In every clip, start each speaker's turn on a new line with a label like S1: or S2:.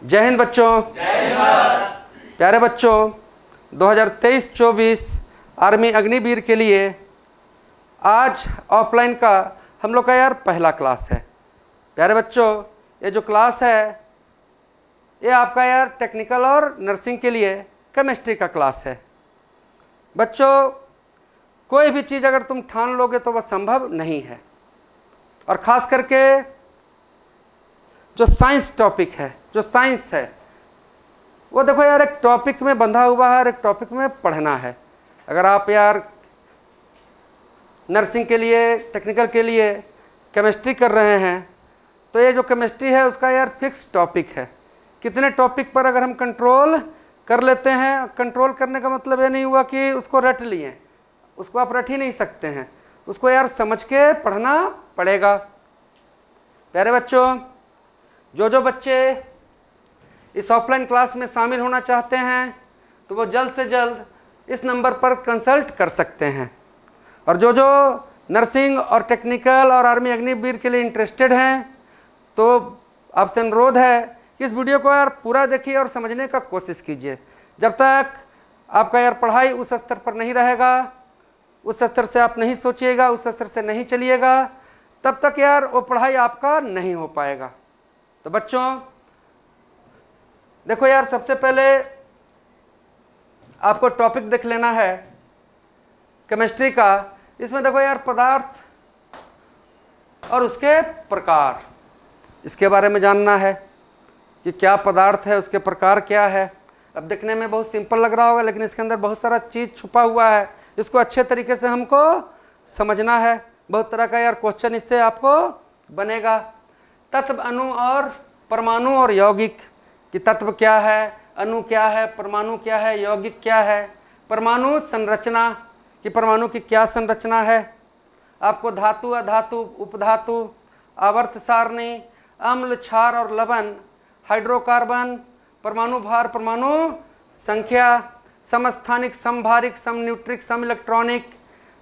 S1: जय हिंद बच्चों। प्यारे बच्चों, 2023-24 आर्मी अग्निवीर के लिए आज ऑफलाइन का हम लोग का यार पहला क्लास है। प्यारे बच्चों, ये जो क्लास है ये आपका यार टेक्निकल और नर्सिंग के लिए केमिस्ट्री का क्लास है। बच्चों, कोई भी चीज़ अगर तुम ठान लोगे तो वह संभव नहीं है, और ख़ास करके जो साइंस टॉपिक है, जो साइंस है वो देखो यार एक टॉपिक में बंधा हुआ है और एक टॉपिक में पढ़ना है। अगर आप यार नर्सिंग के लिए, टेक्निकल के लिए केमिस्ट्री कर रहे हैं तो ये जो केमिस्ट्री है उसका यार फिक्स टॉपिक है। कितने टॉपिक पर अगर हम कंट्रोल कर लेते हैं, कंट्रोल करने का मतलब ये नहीं हुआ कि उसको रट लिए, उसको आप रट ही नहीं सकते हैं, उसको यार समझ के पढ़ना पड़ेगा। प्यारे बच्चों, जो बच्चे इस ऑफलाइन क्लास में शामिल होना चाहते हैं तो वो जल्द से जल्द इस नंबर पर कंसल्ट कर सकते हैं, और जो नर्सिंग और टेक्निकल और आर्मी अग्निवीर के लिए इंटरेस्टेड हैं तो आपसे अनुरोध है कि इस वीडियो को यार पूरा देखिए और समझने का कोशिश कीजिए। जब तक आपका यार पढ़ाई उस स्तर पर नहीं रहेगा, उस स्तर से आप नहीं सोचिएगा, उस स्तर से नहीं चलिएगा, तब तक यार वो पढ़ाई आपका नहीं हो पाएगा। तो बच्चों देखो यार, सबसे पहले आपको टॉपिक देख लेना है केमिस्ट्री का। इसमें देखो यार पदार्थ और उसके प्रकार, इसके बारे में जानना है कि क्या पदार्थ है, उसके प्रकार क्या है। अब देखने में बहुत सिंपल लग रहा होगा लेकिन इसके अंदर बहुत सारा चीज़ छुपा हुआ है, इसको अच्छे तरीके से हमको समझना है। बहुत तरह का यार क्वेश्चन इससे आपको बनेगा। तत्व, अणु और परमाणु और यौगिक कि तत्व क्या है, अणु क्या है, परमाणु क्या है, यौगिक क्या है। परमाणु संरचना कि परमाणु की क्या संरचना है। आपको धातु, अधातु, उपधातु, आवर्त सारणी, अम्ल, क्षार और लवण, हाइड्रोकार्बन, परमाणु भार, परमाणु संख्या, समस्थानिक, समभारिक, समन्यूट्रिक, सम इलेक्ट्रॉनिक,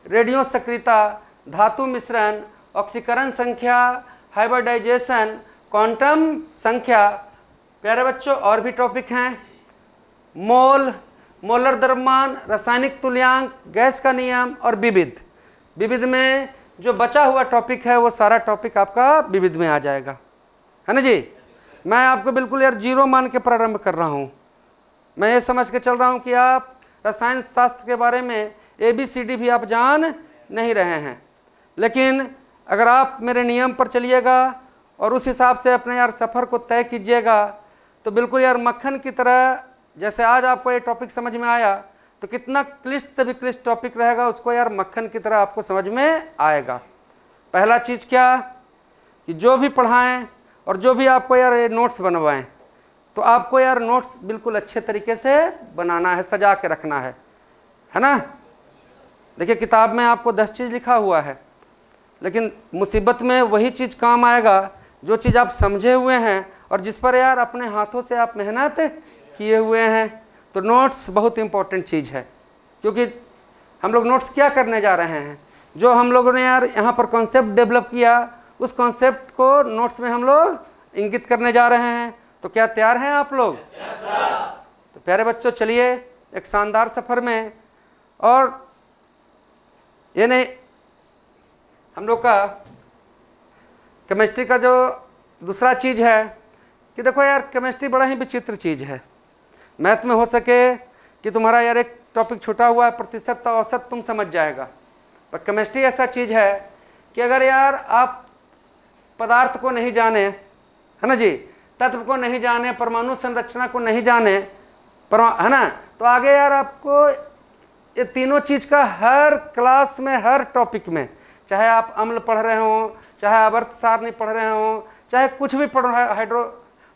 S1: रेडियो सक्रियता, धातु मिश्रण, ऑक्सीकरण संख्या, हाइब्रिडाइजेशन, क्वांटम संख्या। प्यारे बच्चों, और भी टॉपिक हैं, मोल, मोलर द्रव्यमान, रासायनिक तुल्यांक, गैस का नियम और विविध। विविध में जो बचा हुआ टॉपिक है वो सारा टॉपिक आपका विविध में आ जाएगा, है ना जी। मैं आपको बिल्कुल यार जीरो मान के प्रारंभ कर रहा हूँ। मैं ये समझ के चल रहा हूँ कि आप रसायन शास्त्र के बारे में ABCD भी आप जान नहीं रहे हैं, लेकिन अगर आप मेरे नियम पर चलिएगा और उस हिसाब से अपने यार सफ़र को तय कीजिएगा तो बिल्कुल यार मक्खन की तरह, जैसे आज आपको ये टॉपिक समझ में आया तो कितना क्लिष्ट से भी क्लिष्ट टॉपिक रहेगा उसको यार मक्खन की तरह आपको समझ में आएगा। पहला चीज़ क्या कि जो भी पढ़ाएं और जो भी आपको यार ये नोट्स बनवाएं तो आपको यार नोट्स बिल्कुल अच्छे तरीके से बनाना है, सजा के रखना है ना। देखिए किताब में आपको 10 चीज़ लिखा हुआ है, लेकिन मुसीबत में वही चीज़ काम आएगा जो चीज़ आप समझे हुए हैं और जिस पर यार अपने हाथों से आप मेहनत किए हुए हैं। तो नोट्स बहुत इंपॉर्टेंट चीज़ है, क्योंकि हम लोग नोट्स क्या करने जा रहे हैं, जो हम लोगों ने यार यहाँ पर कॉन्सेप्ट डेवलप किया उस कॉन्सेप्ट को नोट्स में हम लोग इंगित करने जा रहे हैं। तो क्या तैयार हैं आप लोग? तो प्यारे बच्चों, चलिए एक शानदार सफ़र में, और ये नहीं, हम लोग का केमिस्ट्री का जो दूसरा चीज़ है कि देखो यार केमिस्ट्री बड़ा ही विचित्र चीज़ है। मैथ में हो सके कि तुम्हारा यार एक टॉपिक छूटा हुआ है, प्रतिशत तो औसत तुम समझ जाएगा, पर केमिस्ट्री ऐसा चीज़ है कि अगर यार आप पदार्थ को नहीं जाने, है ना जी, तत्व को नहीं जाने, परमाणु संरचना को नहीं जाने, है ना, तो आगे यार आपको ये तीनों चीज़ का हर क्लास में, हर टॉपिक में, चाहे आप अम्ल पढ़ रहे हो, चाहे आवर्त सारणी पढ़ रहे हो, चाहे कुछ भी पढ़ रहे हो,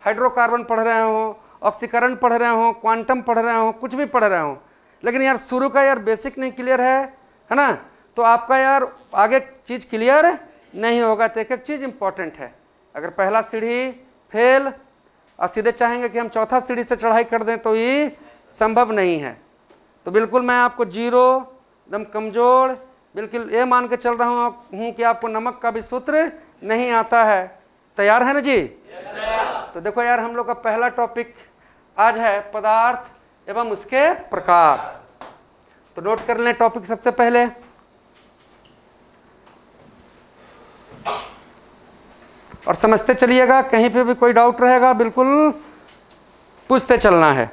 S1: हाइड्रोकार्बन पढ़ रहे हो, ऑक्सीकरण पढ़ रहे हो, क्वांटम पढ़ रहे हो, कुछ भी पढ़ रहे हो, लेकिन यार शुरू का यार बेसिक नहीं क्लियर है ना, तो आपका यार आगे चीज़ क्लियर नहीं होगा। तो एक एक चीज़ इंपॉर्टेंट है। अगर पहला सीढ़ी फेल और सीधे चाहेंगे कि हम चौथा सीढ़ी से चढ़ाई कर दें तो ये संभव नहीं है। तो बिल्कुल मैं आपको जीरो, एकदम कमज़ोर, बिल्कुल ये मान के चल रहा हूँ कि आपको नमक का भी सूत्र नहीं आता है। तैयार है ना जी? तो देखो यार, हम लोग का पहला टॉपिक आज है पदार्थ एवं उसके प्रकार। तो नोट कर लें टॉपिक सबसे पहले। और समझते चलिएगा, कहीं पे भी कोई डाउट रहेगा बिल्कुल पूछते चलना है।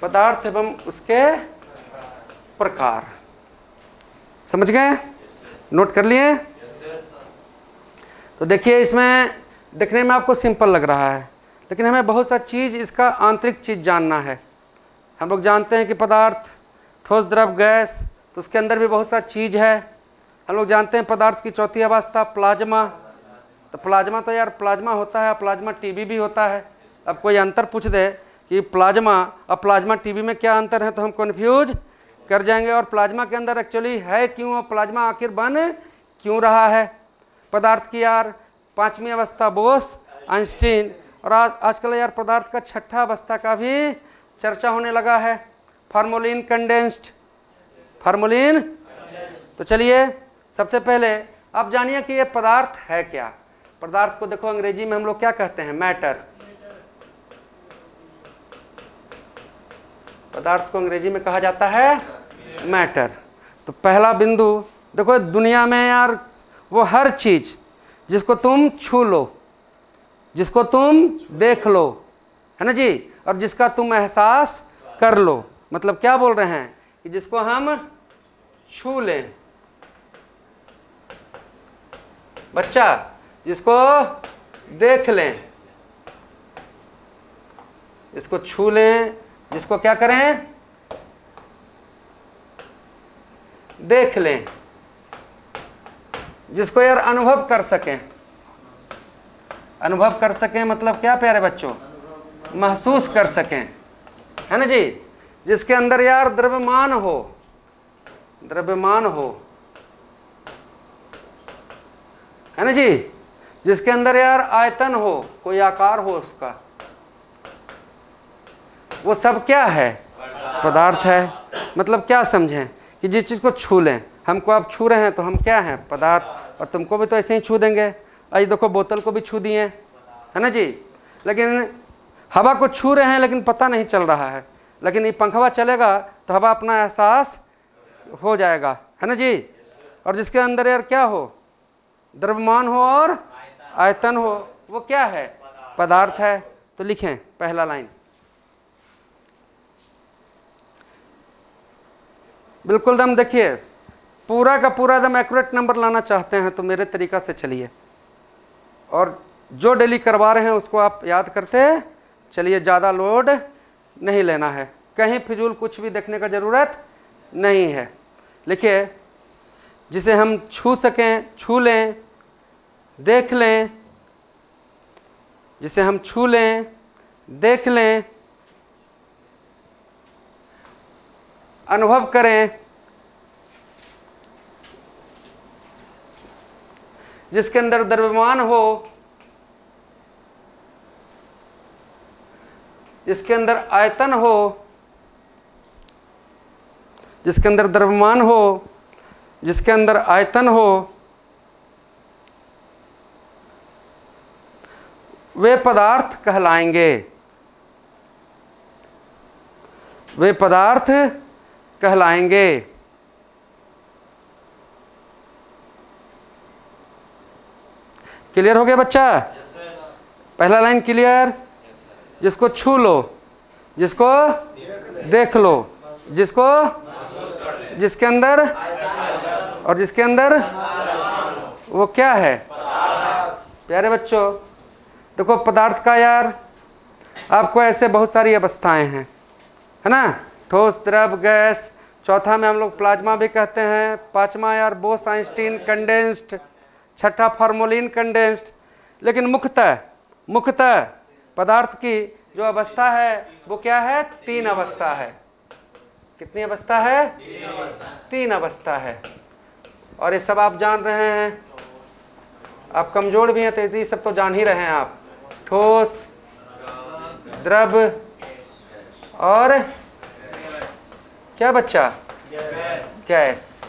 S1: पदार्थ एवं उसके प्रकार, समझ गए? नोट कर लिए? तो देखिए, इसमें देखने में आपको सिंपल लग रहा है, लेकिन हमें बहुत सा चीज़, इसका आंतरिक चीज़ जानना है। हम लोग जानते हैं कि पदार्थ ठोस, द्रव, गैस, तो उसके अंदर भी बहुत सा चीज़ है। हम लोग जानते हैं पदार्थ की चौथी अवस्था प्लाज्मा। तो प्लाज्मा तो यार प्लाज्मा होता है, प्लाज्मा टीबी भी होता है। अब कोई अंतर पूछ दे कि प्लाज्मा और प्लाज्मा टीबी में क्या अंतर है, तो हम कन्फ्यूज कर जाएंगे। और प्लाज्मा के अंदर एक्चुअली है क्यों, और प्लाज्मा आखिर बन क्यों रहा है। पदार्थ की यार पांचवी अवस्था बोस आइंस्टीन, और आजकल यार पदार्थ का छठा अवस्था का भी चर्चा होने लगा है, फार्मोलिन कंडेंस्ड, फार्मोलिन। तो चलिए सबसे पहले आप जानिए कि ये पदार्थ है क्या। पदार्थ को देखो अंग्रेजी में हम लोग क्या कहते हैं, मैटर। पदार्थ को अंग्रेजी में कहा जाता है मैटर। तो पहला बिंदु देखो, दुनिया में यार वो हर चीज जिसको तुम छू लो, जिसको तुम देख लो, है ना जी, और जिसका तुम एहसास कर लो, मतलब क्या बोल रहे हैं कि जिसको हम छू लें, बच्चा जिसको देख लें, जिसको छू लें, जिसको क्या करें, देख लें, जिसको यार अनुभव कर सकें। अनुभव कर सकें मतलब क्या प्यारे बच्चों, महसूस कर सकें, है ना जी। जिसके अंदर यार द्रव्यमान हो, द्रव्यमान हो, है ना जी। जिसके अंदर यार आयतन हो, कोई आकार हो उसका, वो सब क्या है, पदार्थ है। मतलब क्या समझें कि जिस चीज़ को छू लें, हमको आप छू रहे हैं तो हम क्या हैं, पदार्थ। और तुमको भी तो ऐसे ही छू देंगे। आज देखो बोतल को भी छू दिए, है ना जी। लेकिन हवा को छू रहे हैं लेकिन पता नहीं चल रहा है, लेकिन ये पंखवा चलेगा तो हवा अपना एहसास हो जाएगा, है ना जी। और जिसके अंदर यार क्या हो, द्रव्यमान हो और आयतन हो, वो क्या है, पदार्थ है। तो लिखें पहला लाइन, बिल्कुल दम। देखिए पूरा का पूरा दम एक्यूरेट नंबर लाना चाहते हैं तो मेरे तरीका से चलिए, और जो डेली करवा रहे हैं उसको आप याद करते चलिए, ज़्यादा लोड नहीं लेना है, कहीं फिजूल कुछ भी देखने का ज़रूरत नहीं है। लिखिए, जिसे हम छू सकें, छू लें, देख लें, जिसे हम छू लें, देख लें, अनुभव करें, जिसके अंदर द्रव्यमान हो, जिसके अंदर आयतन हो, जिसके अंदर द्रव्यमान हो, जिसके अंदर आयतन हो, वे पदार्थ कहलाएंगे, वे पदार्थ कहलाएंगे। क्लियर हो गया बच्चा? पहला लाइन क्लियर? जिसको छू लो, जिसको देख लो, जिसको, जिसके अंदर, और जिसके अंदर वो क्या है, प्यारे बच्चों। देखो पदार्थ का यार आपको ऐसे बहुत सारी अवस्थाएं हैं, है ना, ठोस, द्रव, गैस। चौथा में हम लोग प्लाज्मा भी कहते हैं। पांचवा यार बोस आइंस्टीन कंडेंस्ड। छठा फार्मोलिन कंडेंस्ड। लेकिन मुख्यतः पदार्थ की जो अवस्था है वो क्या है, तीन अवस्था है। कितनी अवस्था है, तीन अवस्था है। और ये सब आप जान रहे हैं, आप कमजोर भी हैं तो ये सब तो जान ही रहे हैं आप। ठोस, द्रव और क्या बच्चा? गैस।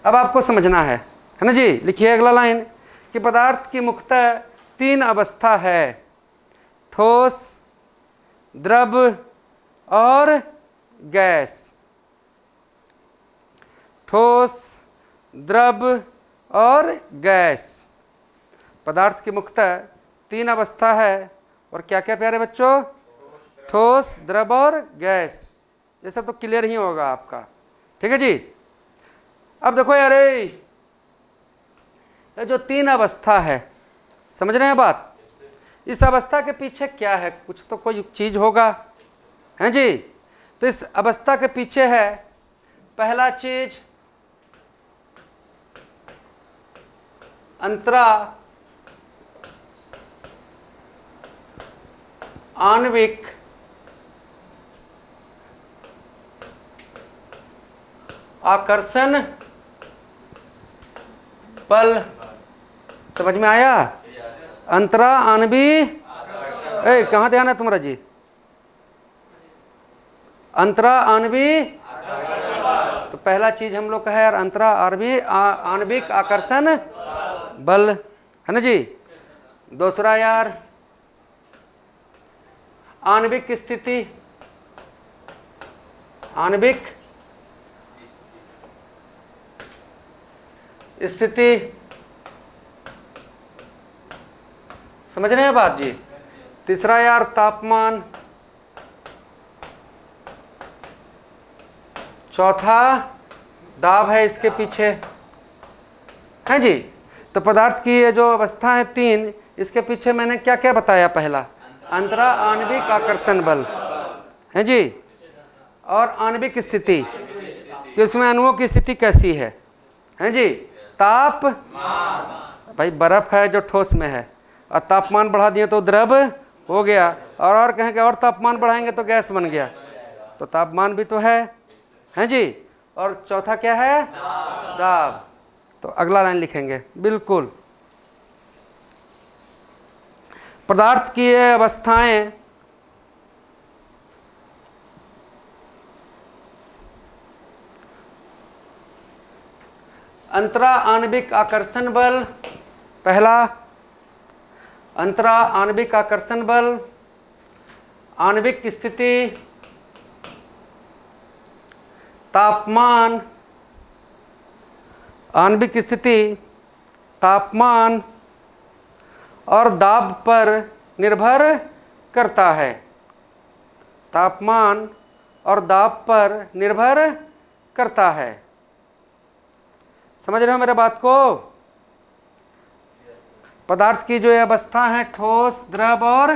S1: अब आपको समझना है ना जी। लिखिए अगला लाइन कि पदार्थ की मुख्यतः 3 अवस्था है, ठोस, द्रव और गैस। ठोस, द्रव और गैस। पदार्थ की मुख्यतः 3 अवस्था है, और क्या क्या प्यारे बच्चों? ठोस, द्रव और गैस। ये सब तो क्लियर ही होगा आपका, ठीक है जी। अब देखो यार, ये जो 3 अवस्था है, समझ रहे हैं बात? इस अवस्था के पीछे क्या है? कुछ तो कोई चीज होगा, है जी। तो इस अवस्था के पीछे है पहला चीज अंतरा आणविक आकर्षण बल। समझ में आया? अंतरा आणविक, कहाँ ध्यान है तुम्हारा जी? अंतरा आणविक। तो पहला चीज हम लोग का है यार अंतरा आणविक आकर्षण बल, है ना जी। दूसरा यार आणविक स्थिति, आणविक स्थिति। समझ रहे हैं बात जी? तीसरा यार तापमान। चौथा दाब है इसके पीछे, है जी। तो पदार्थ की ये जो अवस्था है 3, इसके पीछे मैंने क्या क्या बताया? पहला अंतरा आणविक आकर्षण बल, है जी, और आणविक स्थिति कि उसमें अणुओं की स्थिति कैसी है जी। ताप, भाई बर्फ है जो ठोस में है, और तापमान बढ़ा दिए तो द्रव हो गया, और कहेंगे और तापमान बढ़ाएंगे तो गैस बन गया। तो तापमान भी तो है जी। और चौथा क्या है? दाब। तो अगला लाइन लिखेंगे बिल्कुल। पदार्थ की ये अवस्थाएं अंतरा आणविक आकर्षण बल, पहला अंतरा आणविक आकर्षण बल, आणविक स्थिति, तापमान, आणविक स्थिति, तापमान और दाब पर निर्भर करता है। तापमान और दाब पर निर्भर करता है। समझ रहे हो मेरे बात को? पदार्थ की जो ये अवस्था है ठोस, द्रव और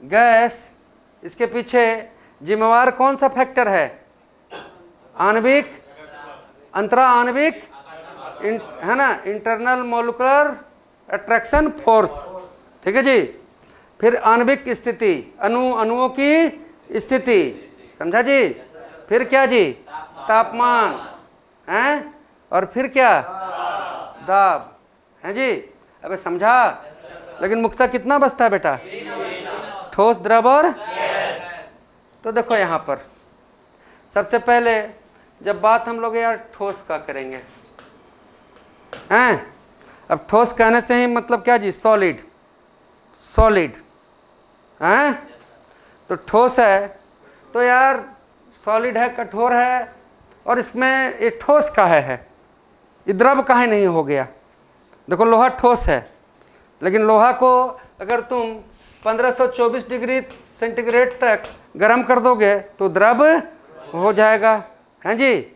S1: गैस, इसके पीछे जिम्मेवार कौन सा फैक्टर है? आणविक, अंतरा आणविक, है ना, इंटरनल मोलिकुलर अट्रैक्शन फोर्स, ठीक है जी। फिर आणविक स्थिति, अणुओं की स्थिति, समझा जी। फिर क्या जी? तापमान, हैं, और फिर क्या? दाब, है जी। अबे समझा? लेकिन मुख्यतः कितना बचता है बेटा? ठोस, द्रव और तो देखो यहाँ पर सबसे पहले जब बात हम लोग यार ठोस का करेंगे, हैं, अब ठोस कहने से ही मतलब क्या जी? सॉलिड, सॉलिड, हैं। तो ठोस है तो यार सॉलिड है, कठोर है, और इसमें ये ठोस काहे है? ये द्रव काहे नहीं हो गया? देखो लोहा ठोस है, लेकिन लोहा को अगर तुम 1524 डिग्री सेंटीग्रेड तक गर्म कर दोगे तो द्रव हो जाएगा, हैं जी।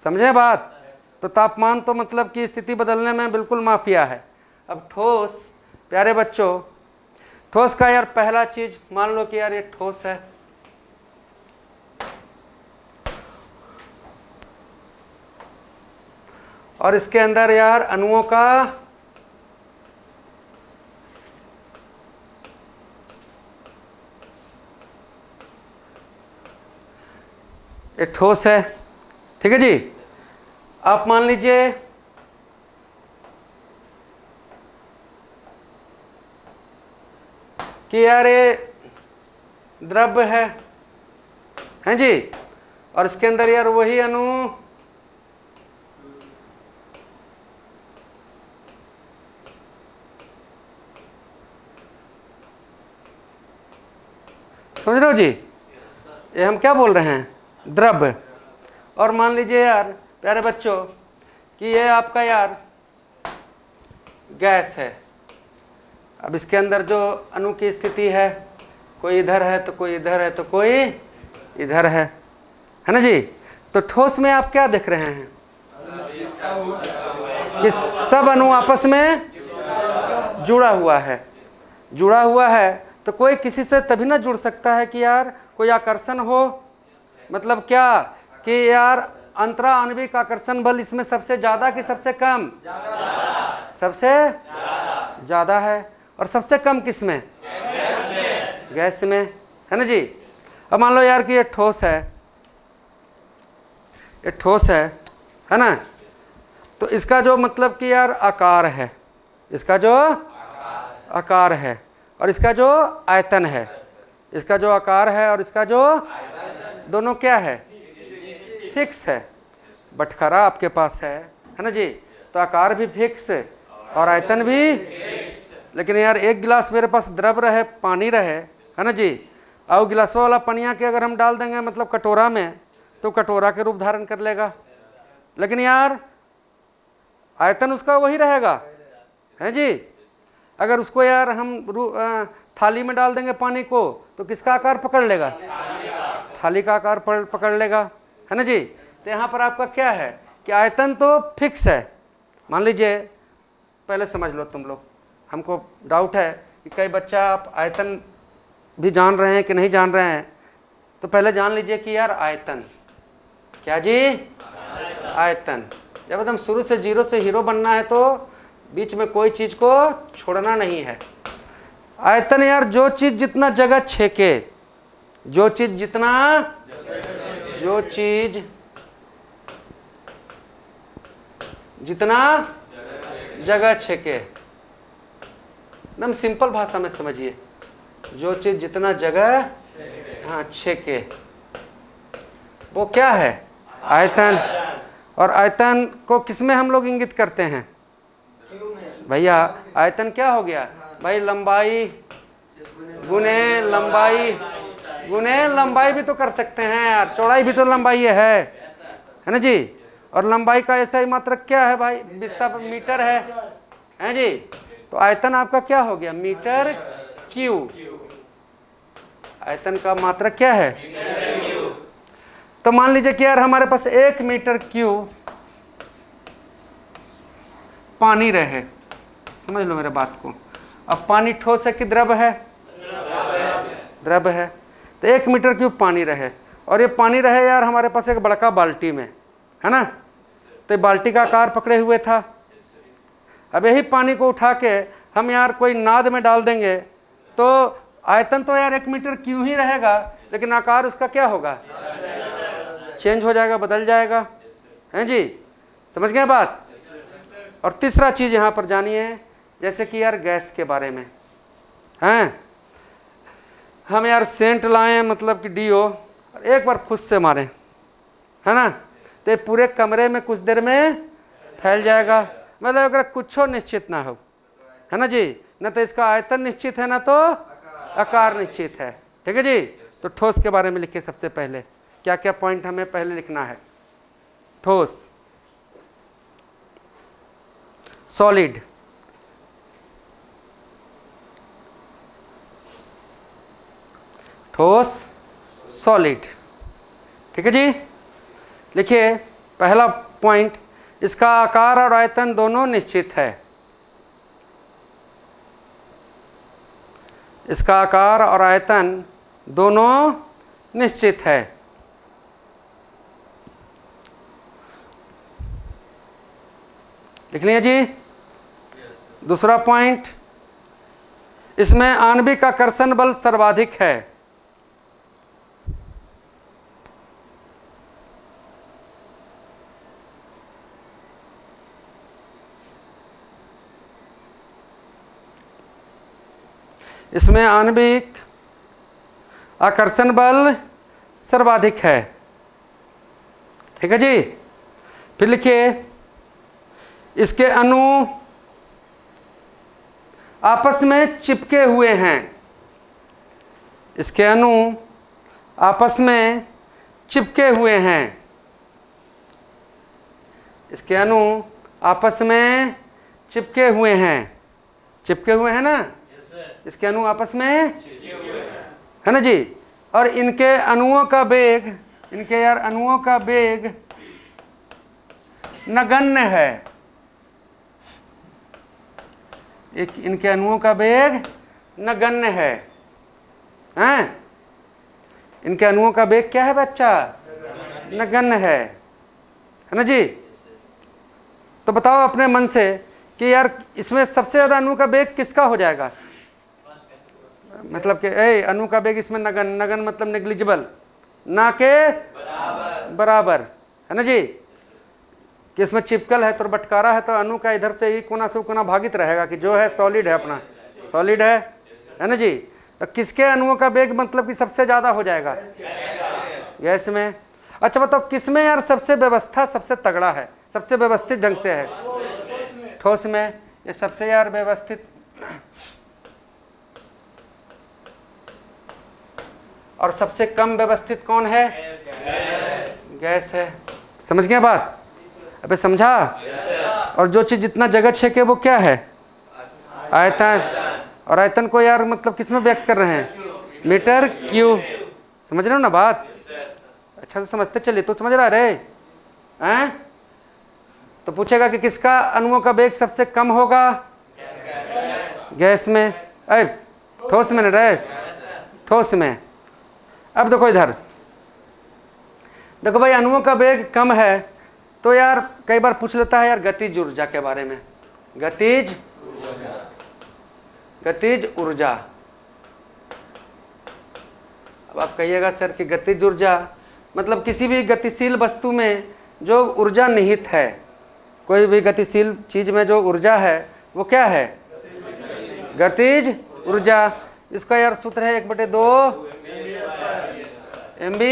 S1: समझे बात? तो तापमान तो मतलब कि स्थिति बदलने में बिल्कुल माफिया है। अब ठोस, प्यारे बच्चों, ठोस का यार पहला चीज मान लो कि यार ये ठोस है, और इसके अंदर यार अणुओं का ये ठोस है, ठीक है जी। आप मान लीजिए कि यार ये द्रव्य है, हैं जी, और इसके अंदर यार वही अणु समझ रहे हो जी, ये हम क्या बोल रहे हैं, द्रव्य। और मान लीजिए यार प्यारे बच्चों कि ये आपका यार गैस है। अब इसके अंदर जो अणु की स्थिति है, कोई इधर है तो कोई इधर है तो कोई इधर है ना जी। तो ठोस में आप क्या देख रहे हैं कि सब अणु आपस में जुड़ा हुआ है, जुड़ा हुआ है। तो कोई किसी से तभी ना जुड़ सकता है कि यार कोई आकर्षण हो, मतलब क्या कि यार अंतरा आणविक आकर्षण बल इसमें सबसे ज्यादा कि सबसे कम, सबसे ज्यादा है। और सबसे कम किसमें, गैस में, है ना जी। अब मान लो यार कि ये ठोस है, ये ठोस है ना। तो इसका जो मतलब कि यार आकार है, इसका जो आकार है और इसका जो आयतन है, इसका जो आकार है और इसका जो दोनों क्या है, फिक्स है। बटखरा आपके पास है ना जी, तो आकार भी फिक्स और आयतन भी। लेकिन यार एक गिलास मेरे पास द्रव रहे, पानी रहे, है ना जी, और गिलासों वाला पनिया के अगर हम डाल देंगे मतलब कटोरा में, तो कटोरा के रूप धारण कर लेगा। लेकिन यार आयतन उसका वही रहेगा, है जी। अगर उसको यार हम थाली में डाल देंगे पानी को, तो किसका आकार पकड़ लेगा, थाली का आकार पकड़ लेगा, है ना जी। तो यहाँ पर आपका क्या है कि आयतन तो फिक्स है। मान लीजिए, पहले समझ लो तुम लोग, हमको डाउट है कि कई बच्चा आप आयतन भी जान रहे हैं कि नहीं जान रहे हैं। तो पहले जान लीजिए कि यार आयतन क्या जी, आयतन। जब एकदम शुरू से जीरो से हीरो बनना है तो बीच में कोई चीज को छोड़ना नहीं है। आयतन यार जो चीज जितना जगह छेके, जो चीज जितना, जो चीज जितना जगह छेके, एकदम सिंपल भाषा में समझिए, जो चीज जितना जगह हाँ छेके वो क्या है, आयतन। और आयतन को किसमें हम लोग इंगित करते हैं भैया, आयतन क्या हो गया भाई, लंबाई गुने लंबाई, गुने लंबाई भी तो कर सकते हैं यार, चौड़ाई भी तो लंबाई है ना जी। और लंबाई का ऐसा ही मात्रक क्या है भाई, विस्तार मीटर है जी। तो आयतन आपका क्या हो गया, मीटर क्यू। आयतन का मात्रक क्या है, तो मान लीजिए कि यार हमारे पास 1 मीटर क्यू पानी रहे, समझ लो मेरे बात को। अब पानी ठोस है कि द्रव है, द्रव है। तो 1 मीटर क्यूब पानी रहे, और ये पानी रहे यार हमारे पास एक बड़का बाल्टी में, है ना। तो बाल्टी का आकार पकड़े हुए था। अब यही पानी को उठा के हम यार कोई नाद में डाल देंगे, तो आयतन तो यार 1 मीटर क्यों ही रहेगा, लेकिन आकार उसका क्या होगा, चेंज हो जाएगा, बदल जाएगा, है जी। समझ गए बात। और तीसरा चीज यहां पर जानिए, जैसे कि यार गैस के बारे में हैं, हम यार सेंट लाएं मतलब कि डीओ, और एक बार फुस से मारें, है ना, तो ये पूरे कमरे में कुछ देर में फैल जाएगा। मतलब अगर कुछ निश्चित ना हो, है ना जी, न तो इसका आयतन निश्चित है ना तो आकार निश्चित है, ठीक है जी। तो ठोस के बारे में लिखिए सबसे पहले, क्या क्या पॉइंट हमें पहले लिखना है। ठोस, सॉलिड, ठोस, सॉलिड, ठीक है जी। लिखिए पहला पॉइंट, इसका आकार और आयतन दोनों निश्चित है, इसका आकार और आयतन दोनों निश्चित है। लिख लिया जी। दूसरा पॉइंट, इसमें आणविक आकर्षण बल सर्वाधिक है, इसमें आणविक आकर्षण बल सर्वाधिक है। ठीक है जी। फिर लिखिए, इसके अणु आपस में चिपके हुए हैं। इसके अणु आपस में चिपके हुए हैं। इसके अणु आपस में चिपके हुए हैं। चिपके हुए हैं ना? इसके अणु आपस में है ना जी। और इनके अणुओं का वेग, इनके यार अणुओं का वेग नगण्य है। इनके अणुओं का वेग नगण्य है। हैं? इनके अणुओं का वेग क्या है बच्चा? नगण्य है ना जी। तो बताओ अपने मन से कि यार इसमें सबसे ज्यादा अणु का वेग किसका हो जाएगा? मतलब कि अणु का वेग इसमें नगण्य, नगण्य मतलब नेग्लिजिबल, ना के बराबर है ना जी। कि इसमें चिपकल है तो बटकारा है, तो अणु का इधर से ही कोना से कोना भागित रहेगा कि जो है सॉलिड है, अपना सॉलिड है ना जी। तो किसके अणुओं का वेग मतलब कि सबसे ज्यादा हो जाएगा? गैस में। अच्छा बताओ किसमें यार सबसे व्यवस्था सबसे तगड़ा है, सबसे व्यवस्थित ढंग से है? ठोस में। ये सबसे यार व्यवस्थित और सबसे कम व्यवस्थित कौन है? गैस है। समझ गया बात? अबे समझा? और जो चीज जितना जगह छेके वो क्या है? आयतन। और आयतन को यार मतलब किस में व्यक्त कर रहे हैं? Metre cube. समझ रहे हो ना बात? अच्छा से समझते चलिए तो समझ रहा रे हैं? तो पूछेगा कि किसका अणुओं का वेग सबसे कम होगा? गैस में। ठोस में न रहे, ठोस में। अब देखो इधर, देखो भाई अणुओं का वेग कम है तो यार कई बार पूछ लेता है यार गतिज ऊर्जा के बारे में। गतिज ऊर्जा। अब आप कहिएगा सर कि गतिज ऊर्जा मतलब किसी भी गतिशील वस्तु में जो ऊर्जा निहित है, कोई भी गतिशील चीज में जो ऊर्जा है वो क्या है? गतिज ऊर्जा। इसका यार सूत्र है 1/2 mv,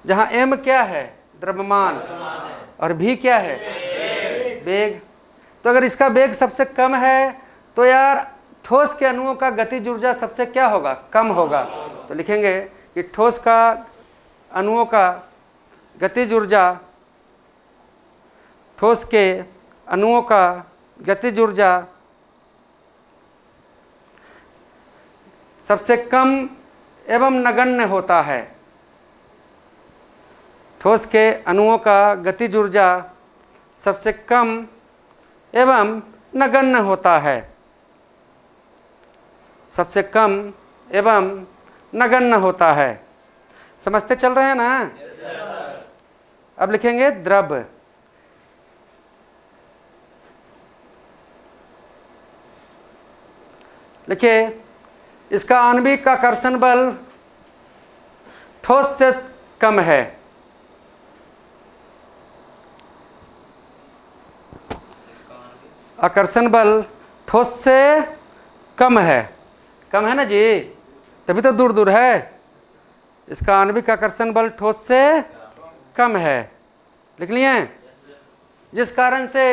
S1: जहां m क्या है? द्रव्यमान, और v क्या है? वेग। तो अगर इसका वेग सबसे कम है तो यार ठोस के अणुओं का गतिज ऊर्जा सबसे क्या होगा? कम होगा। तो लिखेंगे कि ठोस का अणुओं का गतिज ऊर्जा, ठोस के अणुओं का गतिज ऊर्जा सबसे कम एवं नगण्य होता है। ठोस के अणुओं का गतिज ऊर्जा सबसे कम एवं नगण्य होता है। सबसे कम एवं नगण्य होता है। समझते चल रहे हैं ना? अब लिखेंगे द्रव। लिखिए, इसका आणविक आकर्षण बल ठोस से कम है। आकर्षण बल ठोस से कम है। कम है ना जी, तभी तो दूर दूर है। इसका आणविक आकर्षण बल ठोस से कम है। लिख लिए? जिस कारण से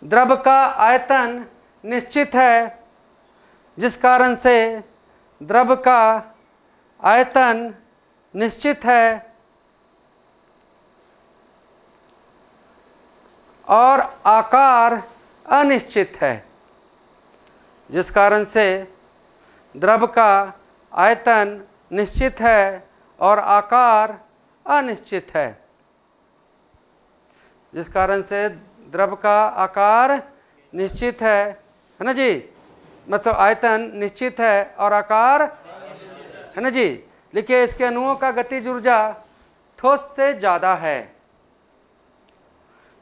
S1: द्रव का आयतन निश्चित है। जिस कारण से द्रव का आयतन निश्चित है और आकार अनिश्चित है। जिस कारण से द्रव का आयतन निश्चित है और आकार अनिश्चित है। जिस कारण से द्रव का आकार निश्चित है ना जी, मतलब आयतन निश्चित है और आकार है ना जी। लिखिए, इसके अणुओं का गतिज ऊर्जा ठोस से ज़्यादा है।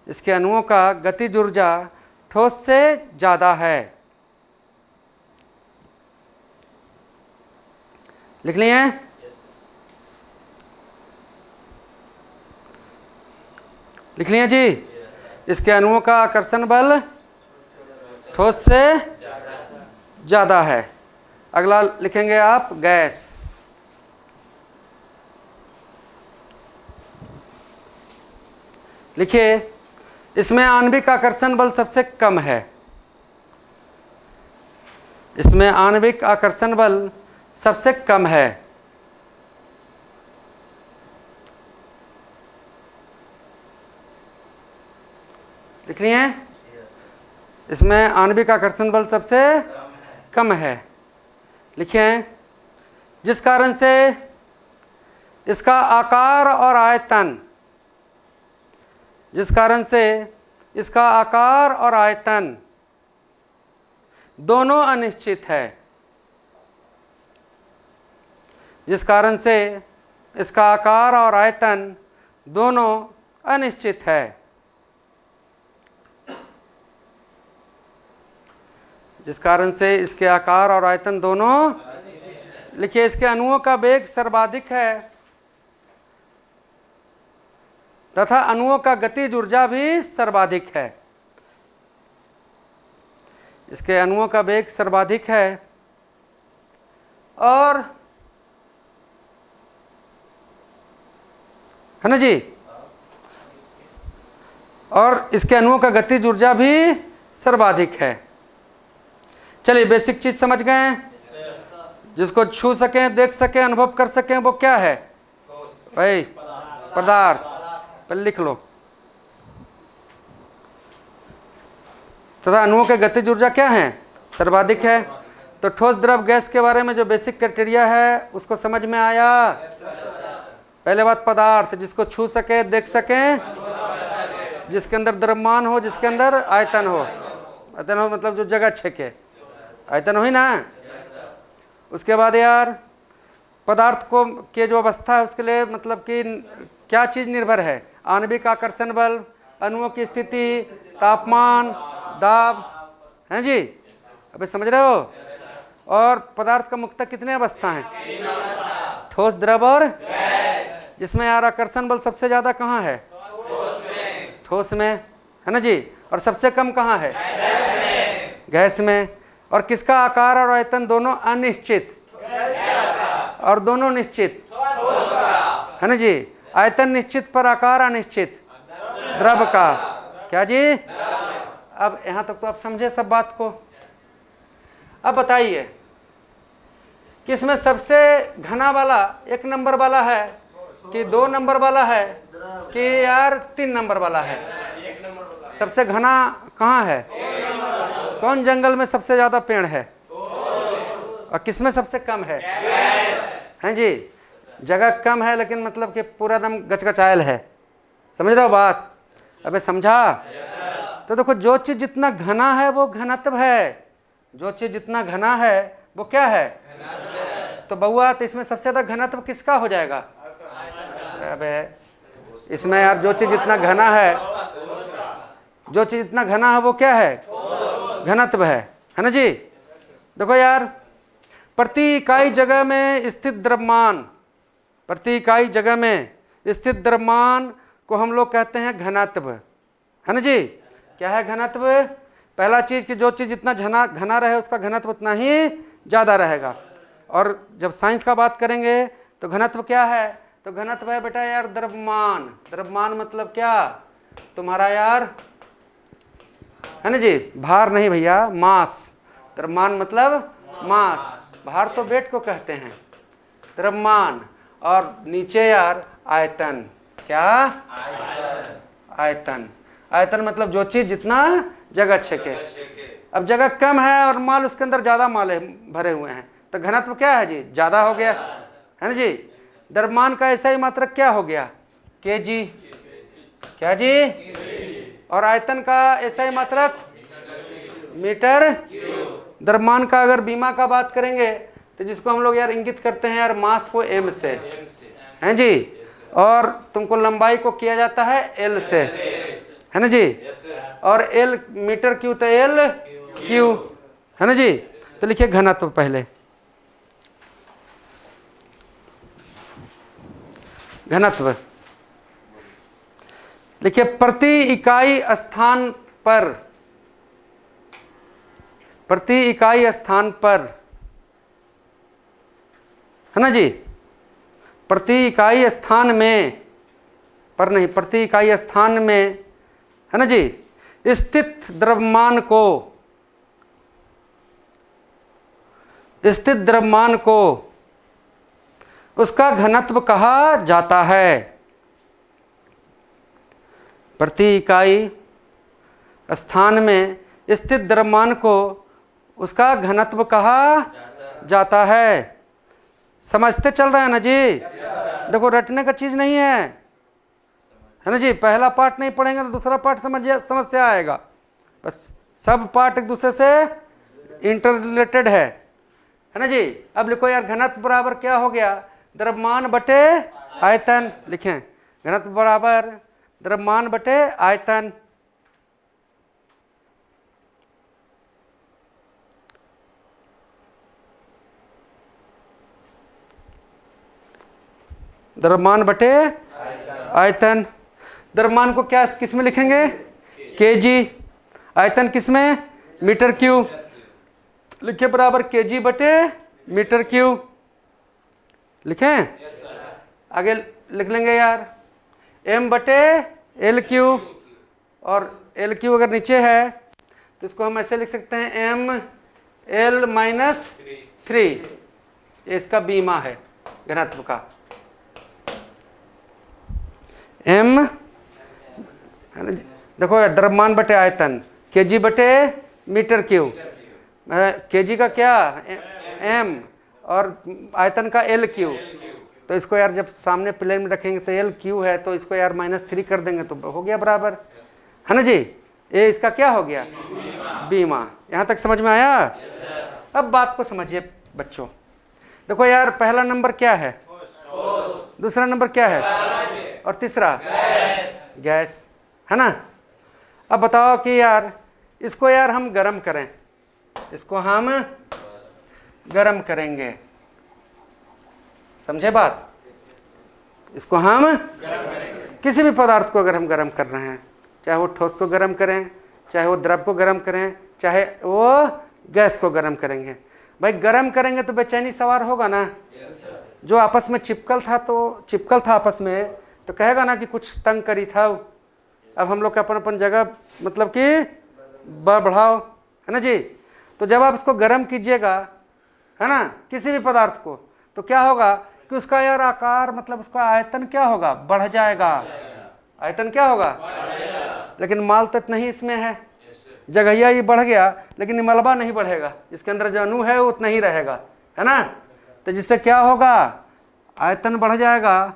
S1: इसके अणुओं का गतिज ऊर्जा ठोस से ज़्यादा है। लिख लिए? लिख लिए जी? इसके अणुओं का आकर्षण बल ठोस से ज़्यादा है। अगला लिखेंगे आप गैस। लिखिए, इसमें आणविक आकर्षण बल सबसे कम है। इसमें आणविक आकर्षण बल सबसे कम है। लिख लिए? इसमें आणविक आकर्षण बल सबसे कम है। लिखिए, जिस कारण से इसका आकार और आयतन, जिस कारण से इसका आकार और आयतन दोनों अनिश्चित है। जिस कारण से इसका आकार और आयतन दोनों अनिश्चित है। जिस कारण से इसके आकार और आयतन दोनों, लिखिए, इसके अणुओं का वेग सर्वाधिक है तथा अणुओं का गतिज ऊर्जा भी सर्वाधिक है। इसके अणुओं का वेग सर्वाधिक है और, है ना जी, और इसके अणुओं का गतिज ऊर्जा भी सर्वाधिक है। चलिए, बेसिक चीज समझ गए? जिसको छू सकें, देख सकें, अनुभव कर सकें, वो क्या है भाई? पदार्थ। पहले लिख लो। तथा अणुओं के गतिज ऊर्जा क्या है? सर्वाधिक है। तो ठोस, द्रव, गैस के बारे में जो बेसिक क्राइटेरिया है उसको समझ में आया? पहले बात, पदार्थ जिसको छू सके, देख सके, जिसके अंदर द्रव्यमान हो, जिसके अंदर आयतन हो। आयतन हो मतलब जो जगह छेके, आयतन हो ही ना। उसके बाद यार, पदार्थ को के जो अवस्था है उसके लिए मतलब कि क्या चीज निर्भर है? आणविक आकर्षण बल, अणुओं की स्थिति, तापमान, दाब, हैं जी? अबे समझ रहे हो? और पदार्थ का मुख्यतः कितने अवस्था हैं? ठोस, द्रव और गैस। जिसमें यार आकर्षण बल सबसे ज्यादा कहाँ है? ठोस में, है ना जी। और सबसे कम कहाँ है? गैस में। और किसका आकार और आयतन दोनों अनिश्चित और दोनों निश्चित, है ना जी। आयतन निश्चित पर आकार अनिश्चित, द्रव का। क्या जी? अब यहां तक तो आप समझे सब बात को। अब बताइए कि इसमें सबसे घना वाला 1 नंबर वाला है कि 2 नंबर वाला है कि यार 3 नंबर वाला है? सबसे घना कहाँ है? कौन जंगल में सबसे ज्यादा पेड़ है? और किसमें सबसे कम है? हैं जी। जगह कम है लेकिन मतलब कि पूरा दम गचगचायल है। समझ रहे हो बात? अबे समझा? तो देखो, जो चीज जितना घना है वो घनत्व है। जो चीज जितना घना है वो क्या है? तो बउआ, तो इसमें सबसे ज्यादा घनत्व किसका हो जाएगा? अबे इसमें यार, जो चीज जितना घना है, जो चीज इतना घना है वो क्या है? घनत्व है ना जी। देखो यार, प्रति इकाई जगह में स्थित द्रव्यमान, प्रति इकाई जगह में स्थित द्रव्यमान को हम लोग कहते हैं घनत्व, है ना जी। क्या है घनत्व? पहला चीज कि जो चीज जितना घना रहे उसका घनत्व उतना ही ज्यादा रहेगा। और जब साइंस का बात करेंगे तो घनत्व क्या है? तो घनत्व है बेटा यार द्रव्यमान। द्रव्यमान मतलब क्या? तुम्हारा यार, है ना जी, भार नहीं भैया, मास। द्रव्यमान मतलब मास। भार तो वेट को कहते हैं, द्रव्यमान। और नीचे यार आयतन। क्या? आयतन। आयतन मतलब जो चीज जितना जगह छेके। अब जगह कम है और माल उसके अंदर ज्यादा माल भरे हुए हैं, तो घनत्व क्या है जी? ज्यादा हो गया, है ना जी। द्रव्यमान का ऐसा ही मात्रक क्या हो गया? केजी। क्या जी? और आयतन का ऐसा ही मात्रक मीटर। द्रव्यमान का अगर बीमा का बात करेंगे तो जिसको हम लोग यार इंगित करते हैं यार मास को एम से, हैं जी। और तुमको लंबाई को किया जाता है एल से, है ना जी। और एल मीटर क्यू तो एल क्यू, है ना जी। तो लिखिए घनत्व पहले। घनत्व लिखिए, प्रति इकाई स्थान पर, प्रति इकाई स्थान पर, है ना जी, प्रति इकाई स्थान में, पर नहीं, प्रति इकाई स्थान में, है ना जी, स्थित द्रव्यमान को उसका घनत्व कहा जाता है। प्रति इकाई स्थान में स्थित द्रव्यमान को उसका घनत्व कहा जाता है। समझते चल रहा है ना जी? देखो रटने का चीज नहीं है ना जी। पहला पार्ट नहीं पढ़ेंगे तो दूसरा पार्ट समस्या आएगा। बस सब पार्ट एक दूसरे से इंटर रिलेटेड है ना जी। अब लिखो यार, घनत्व बराबर क्या हो गया? द्रव्यमान बटे आयतन। लिखें, घनत्व बराबर द्रव्यमान बटे आयतन। द्रव्यमान बटे आयतन। द्रव्यमान को क्या किस में लिखेंगे? केजी। आयतन किस में? Metre cube. लिखे बराबर केजी बटे मीटर क्यूब। लिखें? आगे लिख लेंगे यार, एम बटे एल क्यूब। और एल क्यूब अगर नीचे है तो इसको हम ऐसे लिख सकते हैं, एम एल माइनस 3। ये इसका बीमा है घनत्व का। एम, देखो द्रव्यमान बटे आयतन, केजी बटे मीटर क्यूब। केजी का क्या? एम, और आयतन का एल क्यूब। तो इसको यार जब सामने प्लेन में रखेंगे तो एल क्यू है, तो इसको यार -3 कर देंगे तो हो गया बराबर, है ना जी। ये इसका क्या हो गया? बीमा। यहाँ तक समझ में आया? अब बात को समझिए बच्चों। देखो यार, पहला नंबर क्या है? दूसरा नंबर क्या है? और तीसरा गैस, है ना। अब बताओ कि यार इसको यार हम गरम करें, इसको हम गरम करेंगे, समझे बात? इसको हम गरम करेंगे। किसी भी पदार्थ को अगर हम गरम कर रहे हैं, चाहे वो ठोस को गरम करें, चाहे वो द्रव को गरम करें, चाहे वो गैस को गरम करेंगे, भाई गरम करेंगे तो बेचैनी सवार होगा ना। जो आपस में चिपकल था आपस में, तो कहेगा ना कि कुछ तंग करी था, अब हम लोग का अपन अपन जगह मतलब कि बढ़ाओ, है ना जी। तो जब आप इसको गर्म कीजिएगा, है ना, किसी भी पदार्थ को, तो क्या होगा कि उसका यार आकार, मतलब उसका आयतन क्या होगा? बढ़ जाएगा। आयतन क्या होगा? लेकिन माल तक नहीं इसमें है, जगहिया ये बढ़ गया, लेकिन मलबा नहीं बढ़ेगा। इसके अंदर जो अणु है वो उतना ही रहेगा, है ना। तो जिससे क्या होगा? आयतन बढ़ जाएगा।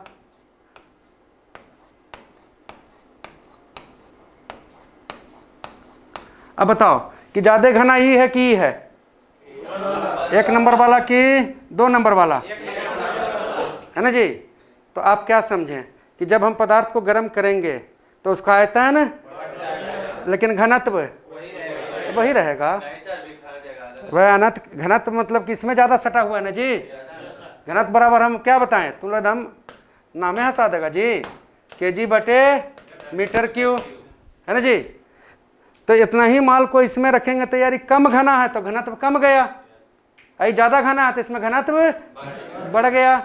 S1: अब बताओ कि ज्यादा घना ई है कि ई है? 1 नंबर वाला कि 2 नंबर वाला? है ना जी। तो आप क्या समझें कि जब हम पदार्थ को गर्म करेंगे तो उसका आयतन, लेकिन घनत्व वही रहेगा। वह घनत्व मतलब कि इसमें ज्यादा सटा हुआ है ना जी। घनत्व बराबर हम क्या बताएं? तुम लोग हम नामे हंसा देगा जी, केजी बटे मीटर क्यूब, है ना जी। तो इतना ही माल को इसमें रखेंगे तो यार कम घना है तो घनत्व कम गया, आई ज्यादा घना है तो इसमें घनत्व बढ़ गया।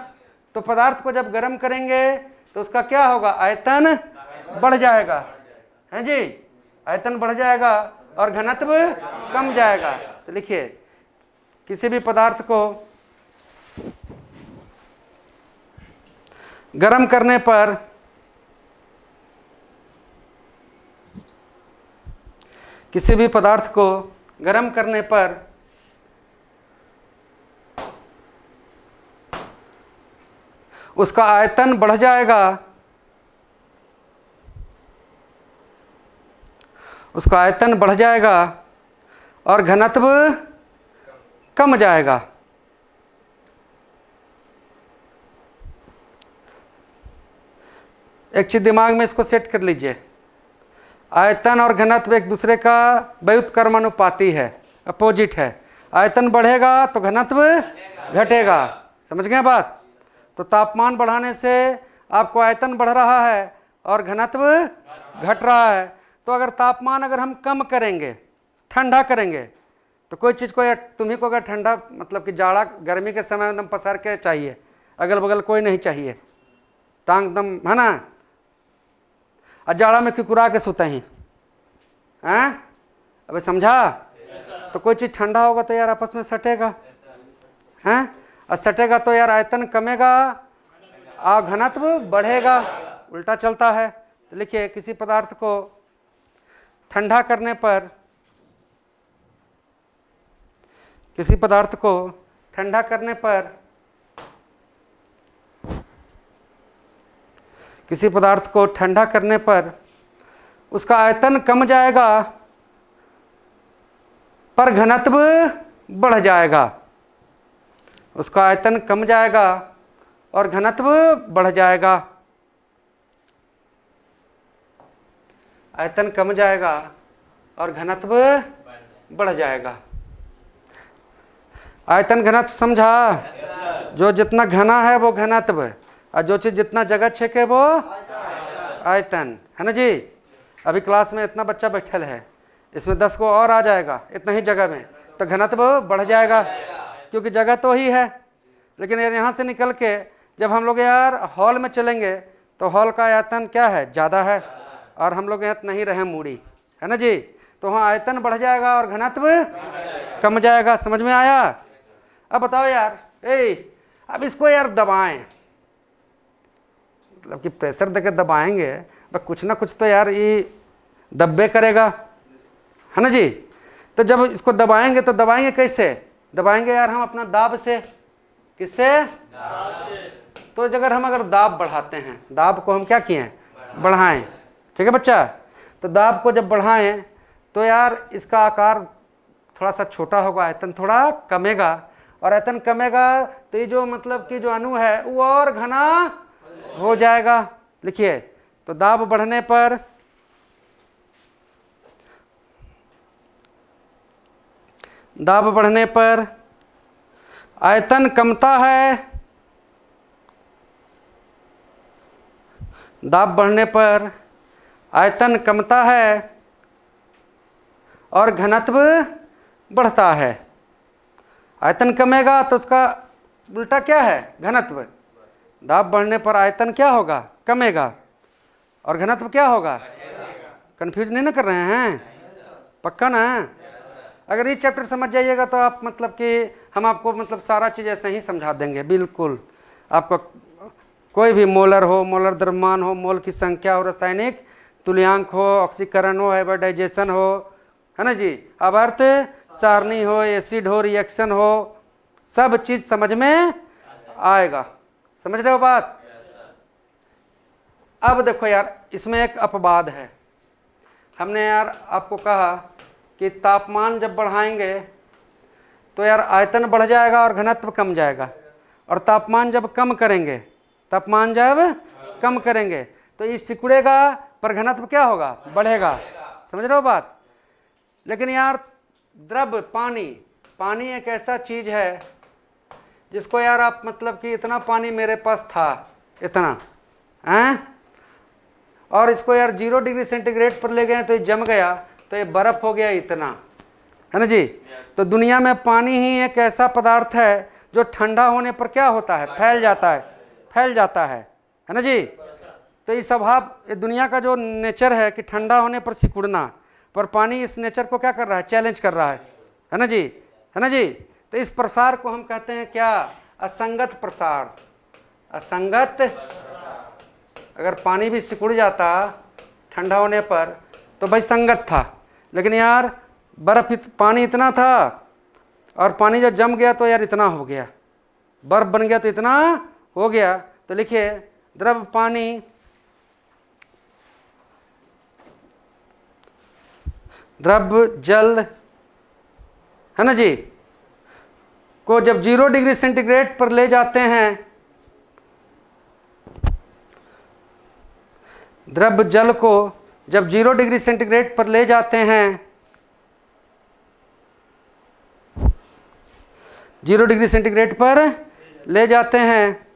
S1: तो पदार्थ को जब गर्म करेंगे तो उसका क्या होगा? आयतन बढ़ जाएगा, है जी। आयतन बढ़ जाएगा और घनत्व कम जाएगा। तो लिखिए, किसी भी पदार्थ को गर्म करने पर उसका आयतन बढ़ जाएगा, उसका आयतन बढ़ जाएगा और घनत्व कम जाएगा। एक चीज दिमाग में इसको सेट कर लीजिए, आयतन और घनत्व एक दूसरे का व्युत्क्रमानुपाती है, अपोजिट है। आयतन बढ़ेगा तो घनत्व घटेगा, समझ गए बात? तो तापमान बढ़ाने से आपको आयतन बढ़ रहा है और घनत्व घट रहा है। तो अगर तापमान अगर हम कम करेंगे, ठंडा करेंगे, तो कोई चीज़ को या तुम्ही को अगर ठंडा मतलब कि जाड़ा गर्मी के समय में एकदम पसार के चाहिए, अगल बगल कोई नहीं चाहिए, टांग एकदम है ना, और जाड़ा में कुकुरा के सोते हैं, अबे समझा? तो कोई चीज़ ठंडा होगा तो यार आपस में सटेगा, हैं, और सटेगा तो यार आयतन कमेगा और घनत्व बढ़ेगा, उल्टा चलता है। तो लिखिए किसी पदार्थ को ठंडा करने पर, किसी पदार्थ को ठंडा करने पर, किसी पदार्थ को ठंडा करने पर उसका आयतन कम जाएगा पर घनत्व बढ़ जाएगा, उसका आयतन कम जाएगा और घनत्व बढ़ जाएगा, आयतन कम जाएगा और घनत्व बढ़ जाएगा। आयतन घनत्व समझा? जो जितना घना है वो घनत्व, और जो चीज जितना जगह छेके वो आयतन, है ना जी? अभी क्लास में इतना बच्चा बैठल है, इसमें 10 को और आ जाएगा इतना ही जगह में, तो घनत्व बढ़ जाएगा क्योंकि जगह तो ही है। लेकिन यार यहाँ से निकल के जब हम लोग यार हॉल में चलेंगे तो हॉल का आयतन क्या है? ज़्यादा है, और हम लोग यहाँ नहीं रहे मूड़ी, है ना जी? तो वहाँ आयतन बढ़ जाएगा और घनत्व कम जाएगा। समझ में आया? अब बताओ यार, अब इसको यार दबाएं, मतलब कि प्रेशर देकर दबाएंगे तो कुछ ना कुछ तो यार ये दब्बे करेगा, है ना जी? तो जब इसको दबाएंगे तो दबाएंगे कैसे? दबाएंगे यार हम अपना दाब से। किससे? तो अगर हम दाब बढ़ाते हैं, दाब को हम क्या किए? बढ़ाएं, ठीक है बच्चा? तो दाब को जब बढ़ाएं तो यार इसका आकार थोड़ा सा छोटा होगा, आयतन थोड़ा कमेगा, और आयतन कमेगा तो ये जो मतलब कि जो अणु है वो और घना हो जाएगा। लिखिए, तो दाब बढ़ने पर आयतन कमता है, दाब बढ़ने पर आयतन कमता है और घनत्व बढ़ता है। आयतन कमेगा तो उसका उल्टा क्या है? घनत्व। दाब बढ़ने पर आयतन क्या होगा? कमेगा, और घनत्व क्या होगा? कंफ्यूज नहीं ना कर रहे हैं? पक्का ना? अगर ये चैप्टर समझ जाइएगा तो आप मतलब कि हम आपको मतलब सारा चीज़ ऐसे ही समझा देंगे बिल्कुल। आपको कोई भी मोलर हो, मोलर द्रव्यमान हो, मोल की संख्या हो, रासायनिक तुल्यांक हो, ऑक्सीकरण हो, हाइब्रिडाइजेशन हो, है ना जी, आवर्त सारणी हो, एसिड हो, रिएक्शन हो, सब चीज समझ में आएगा। समझ रहे हो बात? अब देखो यार, इसमें एक अपवाद है। हमने यार आपको कहा कि तापमान जब बढ़ाएंगे तो यार आयतन बढ़ जाएगा और घनत्व कम जाएगा, और तापमान जब कम करेंगे, तापमान जब कम करेंगे तो ये सिकुड़ेगा पर घनत्व क्या होगा? बढ़ेगा। समझ रहे हो बात? लेकिन यार द्रव पानी एक ऐसा चीज है जिसको यार आप मतलब कि इतना पानी मेरे पास था, इतना हैं, और इसको यार 0 डिग्री सेंटीग्रेड पर ले गए तो ये जम गया, तो ये बर्फ हो गया इतना, है ना जी? तो दुनिया में पानी ही एक ऐसा पदार्थ है जो ठंडा होने पर क्या होता है? फैल जाता है ना जी? तो ये स्वभाव, ये दुनिया का जो नेचर है कि ठंडा होने पर सिकुड़ना, पर पानी इस नेचर को क्या कर रहा है? चैलेंज कर रहा है ना जी? है ना जी? तो इस प्रसार को हम कहते हैं क्या? असंगत प्रसार। असंगत, अगर पानी भी सिकुड़ जाता ठंडा होने पर तो भाई संगत था, लेकिन यार पानी इतना था, और पानी जब जम गया तो यार इतना हो गया, बर्फ बन गया तो इतना हो गया। तो लिखिए, द्रव पानी द्रव जल, है ना जी, को जब 0 डिग्री सेंटीग्रेड पर ले जाते हैं, द्रव जल को जब 0 डिग्री सेंटीग्रेड पर ले जाते हैं, 0 डिग्री सेंटीग्रेड पर ले जाते हैं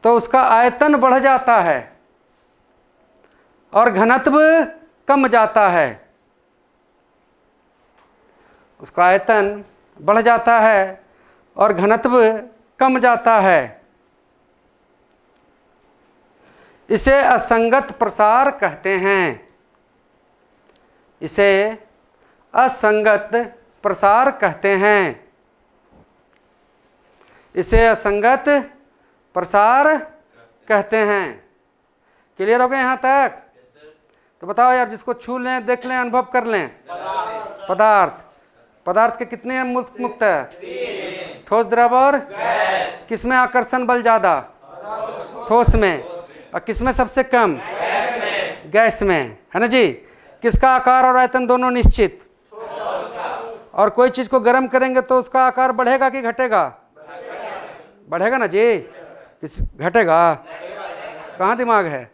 S1: तो उसका आयतन बढ़ जाता है और घनत्व कम जाता है, उसका आयतन बढ़ जाता है और घनत्व कम जाता है। इसे असंगत प्रसार कहते हैं। इसे असंगत प्रसार कहते हैं। इसे असंगत प्रसार कहते हैं। क्लियर हो गए यहाँ तक? तो बताओ यार, जिसको छू लें, देख लें, अनुभव कर लें। पदार्थ। पदार्थ के कितने मुक्त है? ठोस, द्रव और किसमें आकर्षण बल ज्यादा? ठोस में। और किसमें सबसे कम? गैस में, है ना जी। किसका आकार और आयतन दोनों निश्चित? और कोई चीज को गर्म करेंगे तो उसका आकार बढ़ेगा कि घटेगा? बढ़ेगा ना जी। किस घटेगा? कहाँ दिमाग है?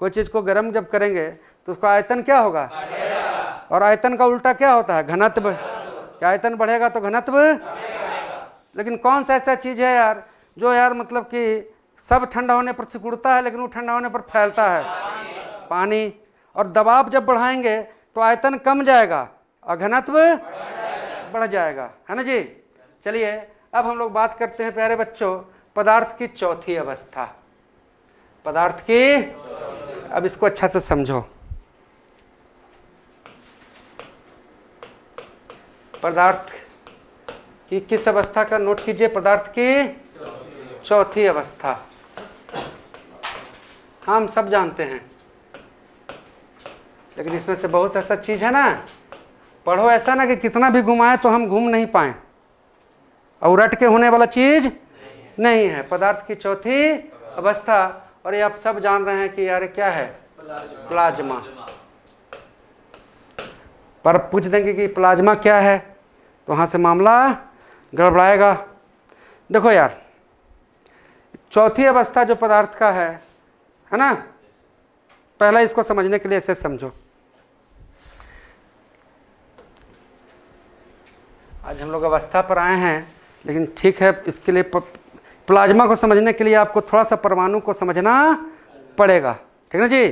S1: कोई चीज को गर्म जब करेंगे तो उसका आयतन क्या होगा? और आयतन का उल्टा क्या होता है? घनत्व। क्या आयतन बढ़ेगा तो घनत्व? लेकिन कौन सा ऐसा चीज है यार जो यार मतलब कि सब ठंडा होने पर सिकुड़ता है लेकिन वो ठंडा होने पर फैलता है? पानी। और दबाव जब बढ़ाएंगे तो आयतन कम जाएगा और घनत्व बढ़ जाएगा, है ना जी। चलिए अब हम लोग बात करते हैं प्यारे बच्चों पदार्थ की चौथी अवस्था। पदार्थ की, अब इसको अच्छा से समझो। पदार्थ की किस अवस्था का नोट कीजिए? पदार्थ की चौथी अवस्था। हम सब जानते हैं लेकिन इसमें से बहुत ऐसा चीज है ना, पढ़ो ऐसा ना कि कितना भी घुमाए तो हम घूम नहीं पाए, और रट के होने वाला चीज नहीं है। पदार्थ की चौथी अवस्था। और ये आप सब जान रहे हैं कि यार क्या है? प्लाज्मा। पर पूछ देंगे कि प्लाज्मा क्या है तो वहां से मामला गड़बड़ाएगा। देखो यार, चौथी अवस्था जो पदार्थ का है ना, पहला इसको समझने के लिए ऐसे समझो। आज हम लोग अवस्था पर आए हैं लेकिन ठीक है, इसके लिए प्लाज्मा को समझने के लिए आपको थोड़ा सा परमाणु को समझना पड़ेगा, ठीक ना जी।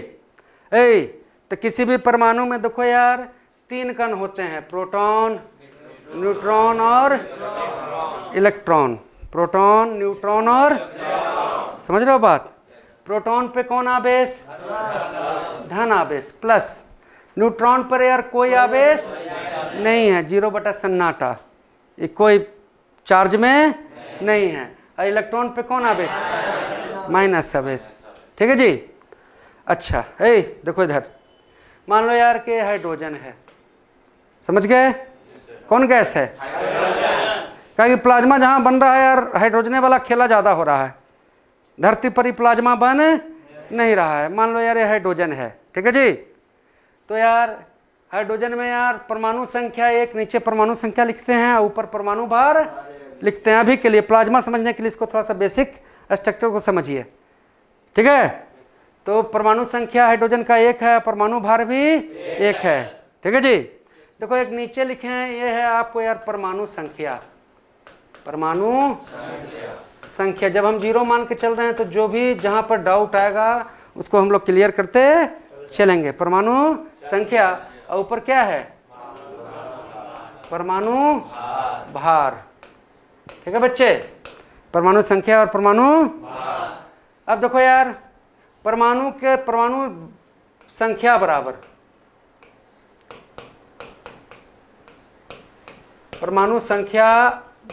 S1: तो किसी भी परमाणु में देखो यार 3 कण होते हैं, प्रोटॉन, न्यूट्रॉन और इलेक्ट्रॉन। प्रोटॉन, न्यूट्रॉन और, समझ रहे हो बात? प्रोटॉन पे कौन आवेश? धन आवेश प्लस। न्यूट्रॉन पर यार कोई आवेश नहीं है, 0 बटा सन्नाटा, ये कोई चार्ज में नहीं है। और इलेक्ट्रॉन पे कौन आवेश? माइनस आवेश, ठीक है जी। अच्छा देखो इधर, मान लो यार कि हाइड्रोजन है, समझ गए? कौन गैस है? क्या कि प्लाज्मा जहां बन रहा है यार, हाइड्रोजन वाला खेला ज्यादा हो रहा है, धरती पर ही प्लाज्मा बन नहीं रहा है। मान लो यार ये हाइड्रोजन है, ठीक है जी। तो यार हाइड्रोजन में यार परमाणु संख्या 1, नीचे परमाणु संख्या लिखते हैं, ऊपर परमाणु भार लिखते हैं। अभी के लिए प्लाज्मा समझने के लिए इसको थोड़ा सा बेसिक स्ट्रक्चर को समझिए, ठीक है। तो परमाणु संख्या हाइड्रोजन का 1 है, परमाणु भार भी 1 है, ठीक है जी। देखो एक नीचे लिखे हैं, ये है आपको यार परमाणु संख्या। परमाणु संख्या जब हम 0 मान के चल रहे हैं तो जो भी जहां पर डाउट आएगा उसको हम लोग क्लियर करते चलेंगे। परमाणु संख्या और ऊपर क्या है? परमाणु भार, ठीक है बच्चे। परमाणु संख्या और परमाणु। अब देखो यार, परमाणु के परमाणु संख्या बराबर, परमाणु संख्या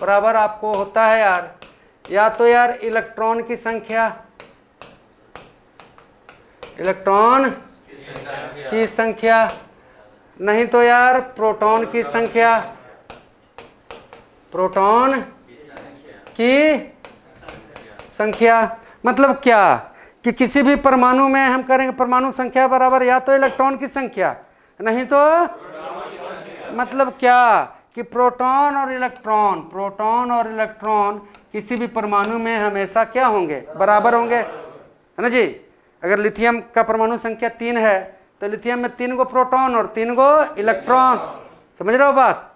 S1: बराबर आपको होता है यार, या तो यार इलेक्ट्रॉन की संख्या, इलेक्ट्रॉन की संख्या, नहीं तो यार प्रोटॉन की संख्या, प्रोटॉन की संख्या। मतलब क्या कि किसी भी परमाणु में हम करेंगे परमाणु संख्या बराबर या तो इलेक्ट्रॉन की संख्या, नहीं तो मतलब क्या कि प्रोटॉन और इलेक्ट्रॉन, प्रोटॉन और इलेक्ट्रॉन किसी भी परमाणु में हमेशा क्या होंगे? बराबर होंगे, है ना जी। अगर लिथियम का परमाणु संख्या 3 है तो लिथियम में 3 गो प्रोटॉन और 3 गो इलेक्ट्रॉन। समझ रहे हो बात?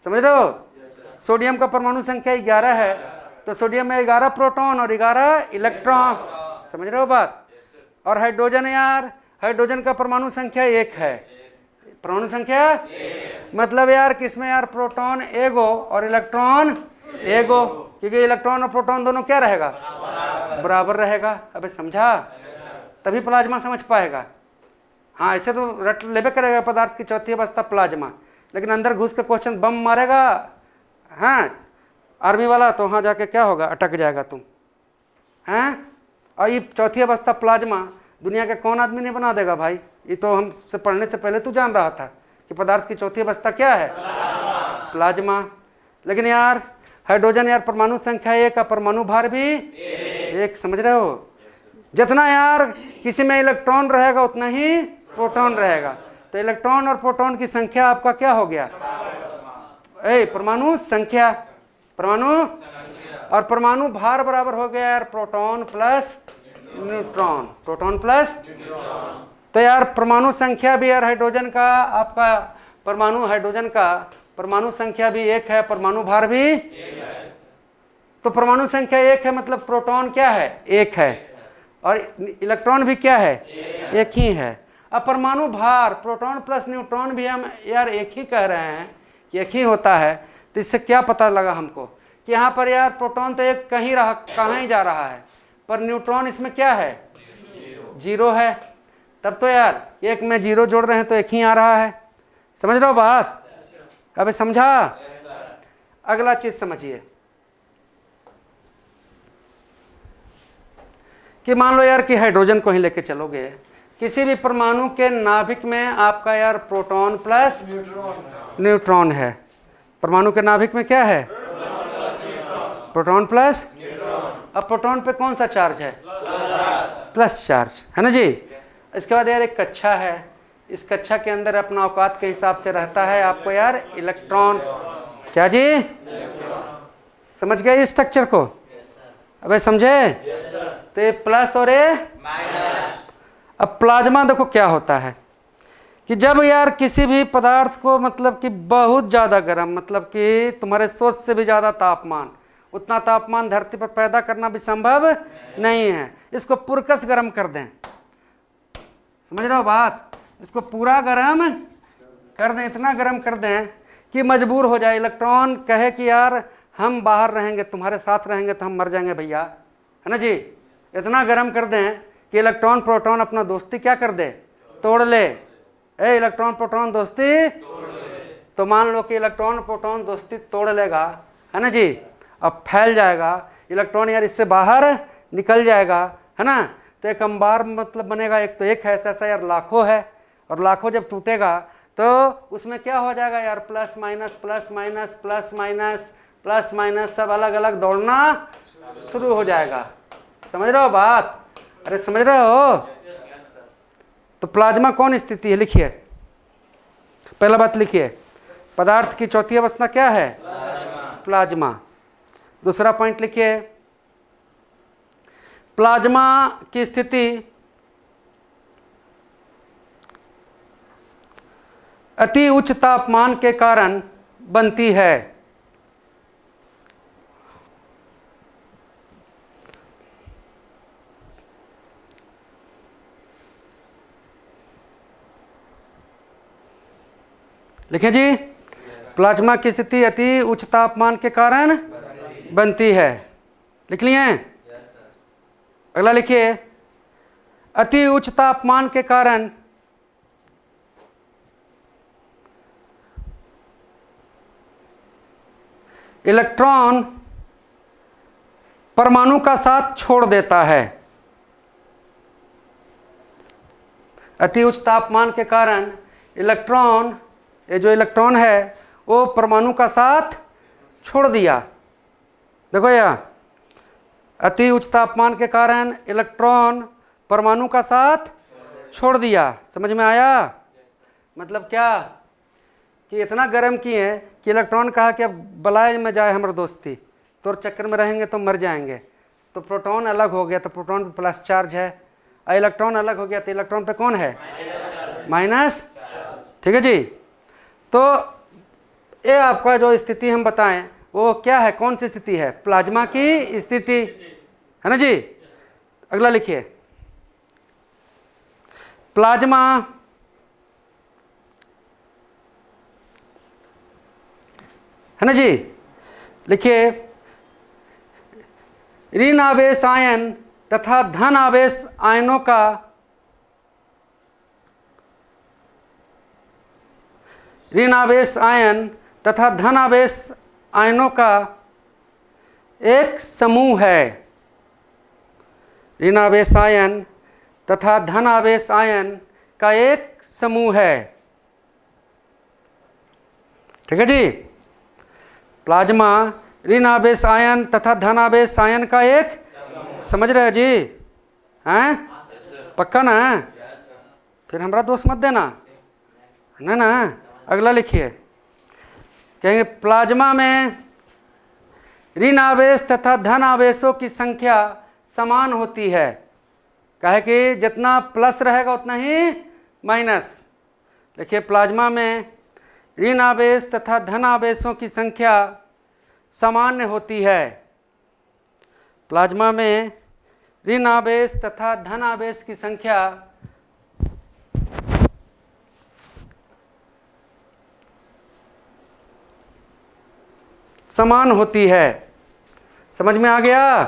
S1: समझ रहे हो? सोडियम का परमाणु संख्या 11 है तो सोडियम में 11 प्रोटॉन और 11 इलेक्ट्रॉन। समझ रहे हो बात? और हाइड्रोजन यार, हाइड्रोजन का परमाणु संख्या 1 है परमाणु संख्या मतलब यार किसमें यार प्रोटॉन एगो और इलेक्ट्रॉन एगो, क्योंकि इलेक्ट्रॉन और प्रोटॉन दोनों क्या रहेगा, बराबर रहेगा। अबे समझा, तभी प्लाज्मा समझ पाएगा। हाँ ऐसे तो रट लेबे करेगा पदार्थ की चौथी अवस्था प्लाज्मा, लेकिन अंदर घुस के क्वेश्चन बम मारेगा हाँ आर्मी वाला, तो वहाँ जाके क्या होगा, अटक जाएगा तुम हैं। और ये चौथी अवस्था प्लाज्मा दुनिया के कौन आदमी ने बना देगा भाई, ये तो हमसे पढ़ने से पहले तू जान रहा था कि पदार्थ की चौथी अवस्था क्या है, प्लाज्मा। लेकिन यार हाइड्रोजन यार परमाणु संख्या 1 का परमाणु भार भी 1, समझ रहे हो। जितना यार किसी में इलेक्ट्रॉन रहेगा उतना ही प्रोटॉन रहेगा, तो इलेक्ट्रॉन और प्रोटॉन की संख्या आपका क्या हो गया, परमाणु संख्या, परमाणु और परमाणु भार बराबर हो गया यार proton plus neutron, proton plus. तो यार परमाणु संख्या भी यार हाइड्रोजन का आपका परमाणु हाइड्रोजन का परमाणु संख्या भी 1 है, परमाणु भार भी 1 है। तो परमाणु संख्या 1 है मतलब प्रोटॉन क्या है, 1 है, और इलेक्ट्रॉन भी क्या है, 1 ही है। अब परमाणु भार प्रोटॉन प्लस न्यूट्रॉन भी हम यार 1 ही कह रहे हैं कि 1 ही होता है। तो इससे क्या पता लगा हमको कि यहाँ पर यार प्रोटॉन तो 1 कहीं रहा, कहाँ ही जा रहा है, पर न्यूट्रॉन इसमें क्या है, 0 है। तब तो यार 1 में 0 जोड़ रहे हैं तो 1 ही आ रहा है। समझ रहे हो बात, अबे समझा। अगला चीज समझिए कि मान लो यार कि हाइड्रोजन को ही लेके चलोगे, किसी भी परमाणु के नाभिक में आपका यार प्रोटॉन प्लस न्यूट्रॉन है। परमाणु के नाभिक में क्या है, प्रोटॉन प्लस। अब प्रोटॉन पे कौन सा चार्ज है, प्लस चार्ज है ना जी। इसके बाद यार एक कक्षा है, इस कक्षा के अंदर अपना औकात के हिसाब से रहता है आपको यार इलेक्ट्रॉन, क्या जी, समझ गए इस स्ट्रक्चर को, अबे समझे। तो ये प्लस और ये माइनस। अब प्लाज्मा देखो क्या होता है कि जब यार किसी भी पदार्थ को मतलब कि बहुत ज़्यादा गर्म, मतलब कि तुम्हारे सोच से भी ज़्यादा तापमान, उतना तापमान धरती पर पैदा करना भी संभव नहीं है, इसको पुरकस गर्म कर दें, समझ रहे हो बात, इसको पूरा गर्म कर दें, इतना गर्म कर दें कि मजबूर हो जाए, इलेक्ट्रॉन कहे कि यार हम बाहर रहेंगे, तुम्हारे साथ रहेंगे तो हम मर जाएंगे भैया, है ना जी। इतना गर्म कर दें कि इलेक्ट्रॉन प्रोटॉन अपना दोस्ती क्या कर दे, तोड़ ले। इलेक्ट्रॉन प्रोटॉन दोस्ती तोड़ ले। तो मान लो कि इलेक्ट्रॉन प्रोटॉन दोस्ती तोड़ लेगा, है ना जी, अब फैल जाएगा इलेक्ट्रॉन यार, इससे बाहर निकल जाएगा, है ना। तो एक अंबार मतलब बनेगा, एक तो एक है ऐसा यार लाखों है, और लाखों जब टूटेगा तो उसमें क्या हो जाएगा यार, plus minus plus minus plus minus plus minus सब अलग अलग दौड़ना शुरू हो जाएगा। समझ रहे हो बात, अरे समझ रहे हो। तो प्लाज्मा कौन स्थिति है, लिखिए, पहला बात लिखिए, पदार्थ की चौथी अवस्था क्या है, प्लाज्मा। दूसरा पॉइंट लिखिए, प्लाज्मा की स्थिति अति उच्च तापमान के कारण बनती है। लिखिए जी, प्लाज्मा की स्थिति अति उच्च तापमान के कारण बनती है, लिख लिए। अगला लिखिए, अति उच्च तापमान के कारण इलेक्ट्रॉन परमाणु का साथ छोड़ देता है। अति उच्च तापमान के कारण इलेक्ट्रॉन, ये जो इलेक्ट्रॉन है वो परमाणु का साथ छोड़ दिया। देखो यह अति उच्च तापमान के कारण इलेक्ट्रॉन परमाणु का साथ छोड़ दिया, समझ में आया। मतलब क्या कि इतना गर्म किए कि इलेक्ट्रॉन कहा कि अब बलाय में जाए हमारे दोस्ती, तो चक्कर में रहेंगे तो मर जाएंगे। तो प्रोटॉन अलग हो गया तो प्रोटॉन पे प्लस चार्ज है, और इलेक्ट्रॉन अलग हो गया तो इलेक्ट्रॉन पे कौन है, माइनस। ठीक है जी। तो ये आपका जो स्थिति हम बताएं वो क्या है, कौन सी स्थिति है, प्लाज्मा की स्थिति, है ना जी। अगला लिखिए, प्लाज्मा है ना जी। लिखिए ऋण आवेश आयन तथा धन आवेश आयनों का ऋण आवेश आयन तथा धन आवेश आयनों का एक समूह है। ऋण आवेश आयन तथा धन आवेश आयन का एक समूह है। ठीक है जी। प्लाज्मा ऋण आवेश आयन तथा धन आवेश आयन का एक समझ रहे जी? हैं? पक्का ना? फिर हमारा दोष मत देना ना ना। अगला लिखिए, कहेंगे प्लाज्मा में ऋण आवेश तथा धन आवेशों की संख्या समान होती है। कहे कि जितना प्लस रहेगा उतना ही माइनस। देखिए प्लाज्मा में ऋण आवेश तथा धन आवेशों की संख्या सामान्य होती है। प्लाज्मा में ऋण आवेश तथा धन आवेश की संख्या समान होती है। समझ में आ गया?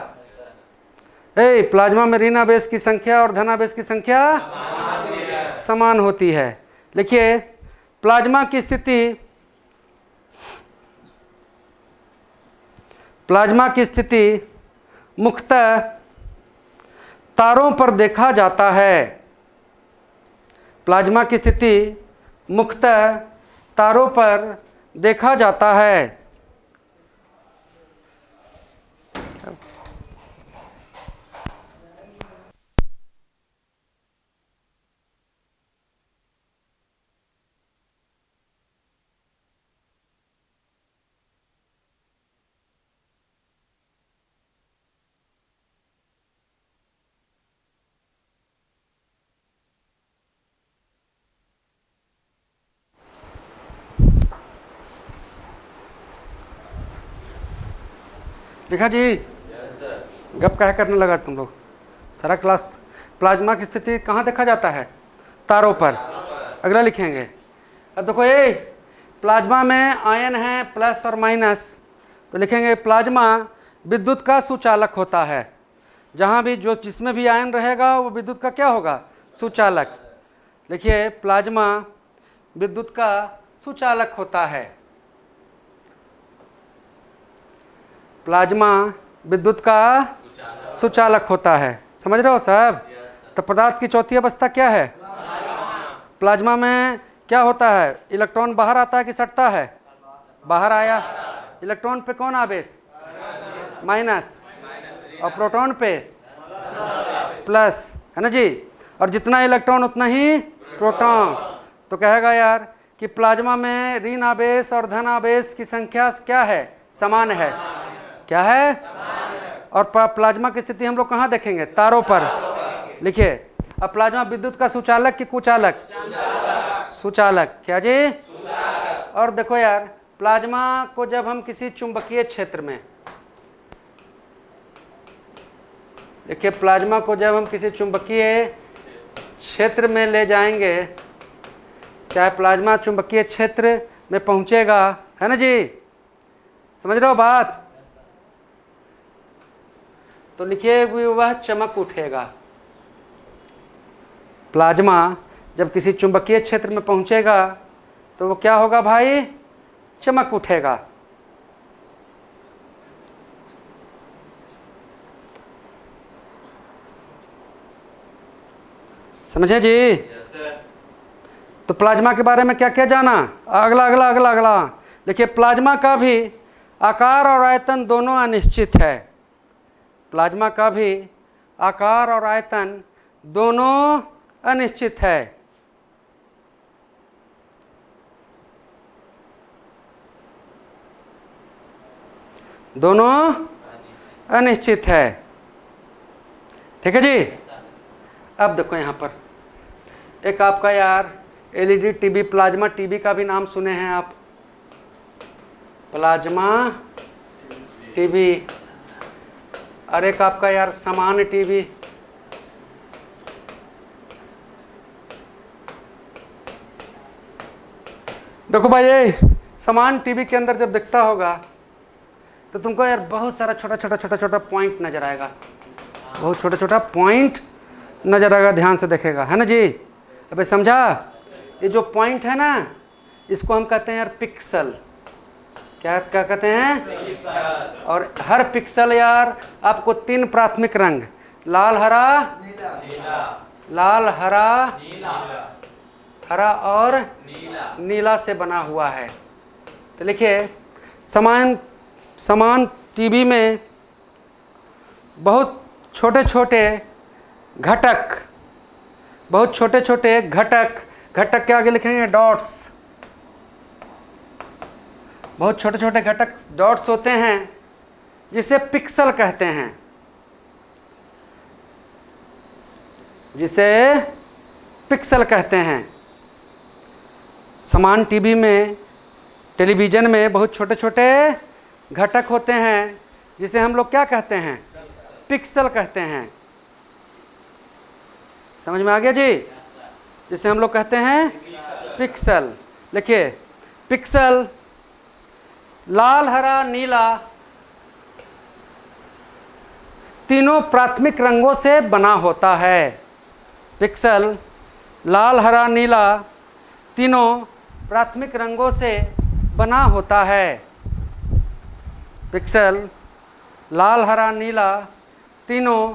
S1: प्लाज्मा में ऋण आवेश की संख्या और धन आवेश की संख्या समान होती है। लिखिए प्लाज्मा की स्थिति मुख्यतः तारों पर देखा जाता है। प्लाज्मा की स्थिति मुख्यतः तारों पर देखा जाता है। देखा जी? गप कह करने लगा तुम लोग सारा क्लास। प्लाज्मा की स्थिति कहाँ देखा जाता है? तारों पर। अगला लिखेंगे, अब देखो ये प्लाज्मा में आयन है प्लस और माइनस, तो लिखेंगे प्लाज्मा विद्युत का सुचालक होता है। जहाँ भी जो जिसमें भी आयन रहेगा वो विद्युत का क्या होगा? सुचालक। लिखिए प्लाज्मा विद्युत का सुचालक होता है। प्लाज्मा विद्युत का सुचालक होता है। समझ रहे हो साहब? तो पदार्थ की चौथी अवस्था क्या है? प्लाज्मा में क्या होता है? इलेक्ट्रॉन बाहर आता है कि सटता है? बाहर आया। इलेक्ट्रॉन पे कौन आवेश? माइनस। और प्रोटॉन पे प्लस, है ना जी। और जितना इलेक्ट्रॉन उतना ही प्रोटॉन। तो कहेगा यार कि प्लाज्मा में ऋण आवेश और धन आवेश की संख्या क्या है? समान है। क्या है? और प्लाज्मा की स्थिति हम लोग कहाँ देखेंगे? तारों पर। लिखिए अब प्लाज्मा विद्युत का सुचालक कि कुचालक? सुचालक। क्या जी? और देखो यार प्लाज्मा को जब हम किसी चुंबकीय क्षेत्र में, देखिए प्लाज्मा को जब हम किसी चुंबकीय क्षेत्र में ले जाएंगे, चाहे प्लाज्मा चुंबकीय क्षेत्र में पहुंचेगा, है ना जी? समझ रहे हो बात? तो लिखिए वह चमक उठेगा। प्लाज्मा जब किसी चुंबकीय क्षेत्र में पहुंचेगा तो वो क्या होगा भाई? चमक उठेगा। समझे जी? तो प्लाज्मा के बारे में क्या क्या जाना? अगला अगला अगला अगला देखिए प्लाज्मा का भी आकार और आयतन दोनों अनिश्चित है। प्लाज्मा का भी आकार और आयतन दोनों अनिश्चित है। दोनों अनिश्चित है। ठीक है जी? अब देखो यहाँ पर एक आपका यार एलईडी टीवी, प्लाज्मा टीवी का भी नाम सुने हैं आप? Plasma TV. और एक आपका यार सामान्य टीवी। देखो भाई ये समान टीवी के अंदर जब दिखता होगा तो तुमको यार बहुत सारा छोटा छोटा छोटा छोटा पॉइंट नजर आएगा, बहुत छोटा छोटा पॉइंट नजर आएगा, ध्यान से देखेगा, है ना जी। अबे समझा? ये जो पॉइंट है ना, इसको हम कहते हैं यार पिक्सल। क्या क्या कहते हैं? और हर पिक्सल यार आपको 3 प्राथमिक रंग, लाल, हरा, लाल, हरा, हरा और नीला से बना हुआ है। तो लिखिए, समान टीवी में बहुत छोटे छोटे घटक, बहुत छोटे छोटे घटक, घटक के आगे लिखेंगे डॉट्स, बहुत छोटे छोटे घटक डॉट्स होते हैं जिसे पिक्सल कहते हैं, जिसे पिक्सल कहते हैं। समान टीवी में, टेलीविज़न में बहुत छोटे छोटे घटक होते हैं जिसे हम लोग क्या कहते हैं? पिक्सल कहते हैं। समझ में आ गया जी? जिसे हम लोग कहते हैं पिक्सल। लिखिए, पिक्सल लाल, हरा, नीला तीनों प्राथमिक रंगों से बना होता है। पिक्सल लाल, हरा, नीला तीनों प्राथमिक रंगों से बना होता है। पिक्सल लाल, हरा, नीला तीनों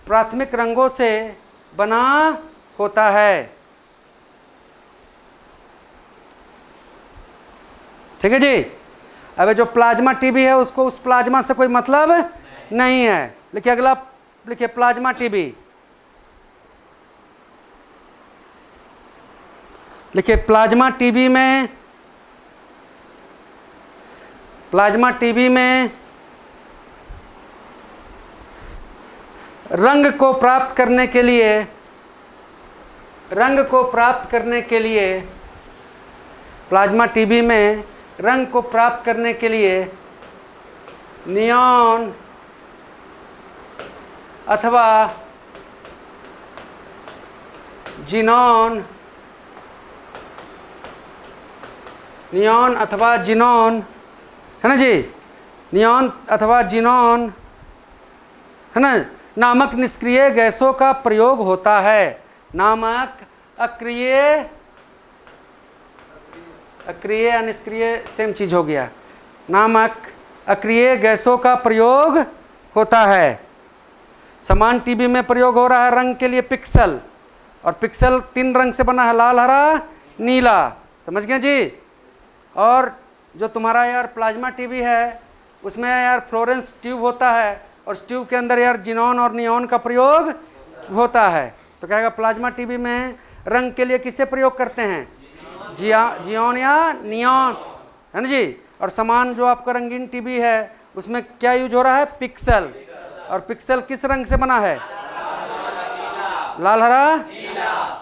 S1: प्राथमिक रंगों से बना होता है। ठीक है जी। अब जो प्लाज्मा टीवी है उसको उस प्लाज्मा से कोई मतलब नहीं है। लिखिए अगला, लिखिए प्लाज्मा टीवी। लिखिए प्लाज्मा टीवी में, प्लाज्मा टीवी में रंग को प्राप्त करने के लिए, रंग को प्राप्त करने के लिए, प्लाज्मा टीवी में रंग को प्राप्त करने के लिए नियॉन अथवा जिनॉन, नियॉन अथवा जिनॉन, है ना जी, नियॉन अथवा जिनॉन, है ना, नामक निष्क्रिय गैसों का प्रयोग होता है। नामक अक्रिय, अक्रिय या निष्क्रिय सेम चीज हो गया। नामक अक्रिय गैसों का प्रयोग होता है। समान टीवी में प्रयोग हो रहा है रंग के लिए पिक्सल, और पिक्सल 3 रंग से बना है, लाल, हरा, नीला। समझ गए जी। और जो तुम्हारा यार प्लाज्मा टीवी है उसमें यार फ्लोरेंस ट्यूब होता है, और उस ट्यूब के अंदर यार जिनॉन और नियॉन का प्रयोग होता है। तो कहेगा प्लाज्मा टीवी में रंग के लिए किसे प्रयोग करते हैं? जियोन या नियॉन, है ना जी। और समान जो आपका रंगीन टीवी है उसमें क्या यूज हो रहा है? पिक्सल। और पिक्सल किस रंग से बना है? लाल, हरा,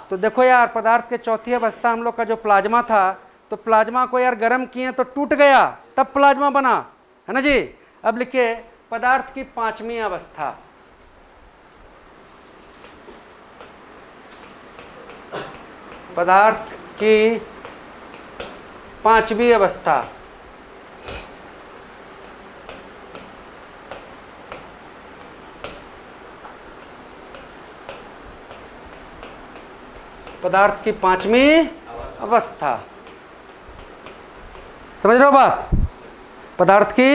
S1: तो देखो यार पदार्थ के चौथी अवस्था हम लोग का जो प्लाज्मा था, तो प्लाज्मा को यार गर्म किए तो टूट गया, तब प्लाज्मा बना, है ना जी। अब लिखिए पदार्थ की 5वीं अवस्था। पदार्थ की 5वीं अवस्था। पदार्थ की 5वीं अवस्था, समझ रहे हो बात? पदार्थ की,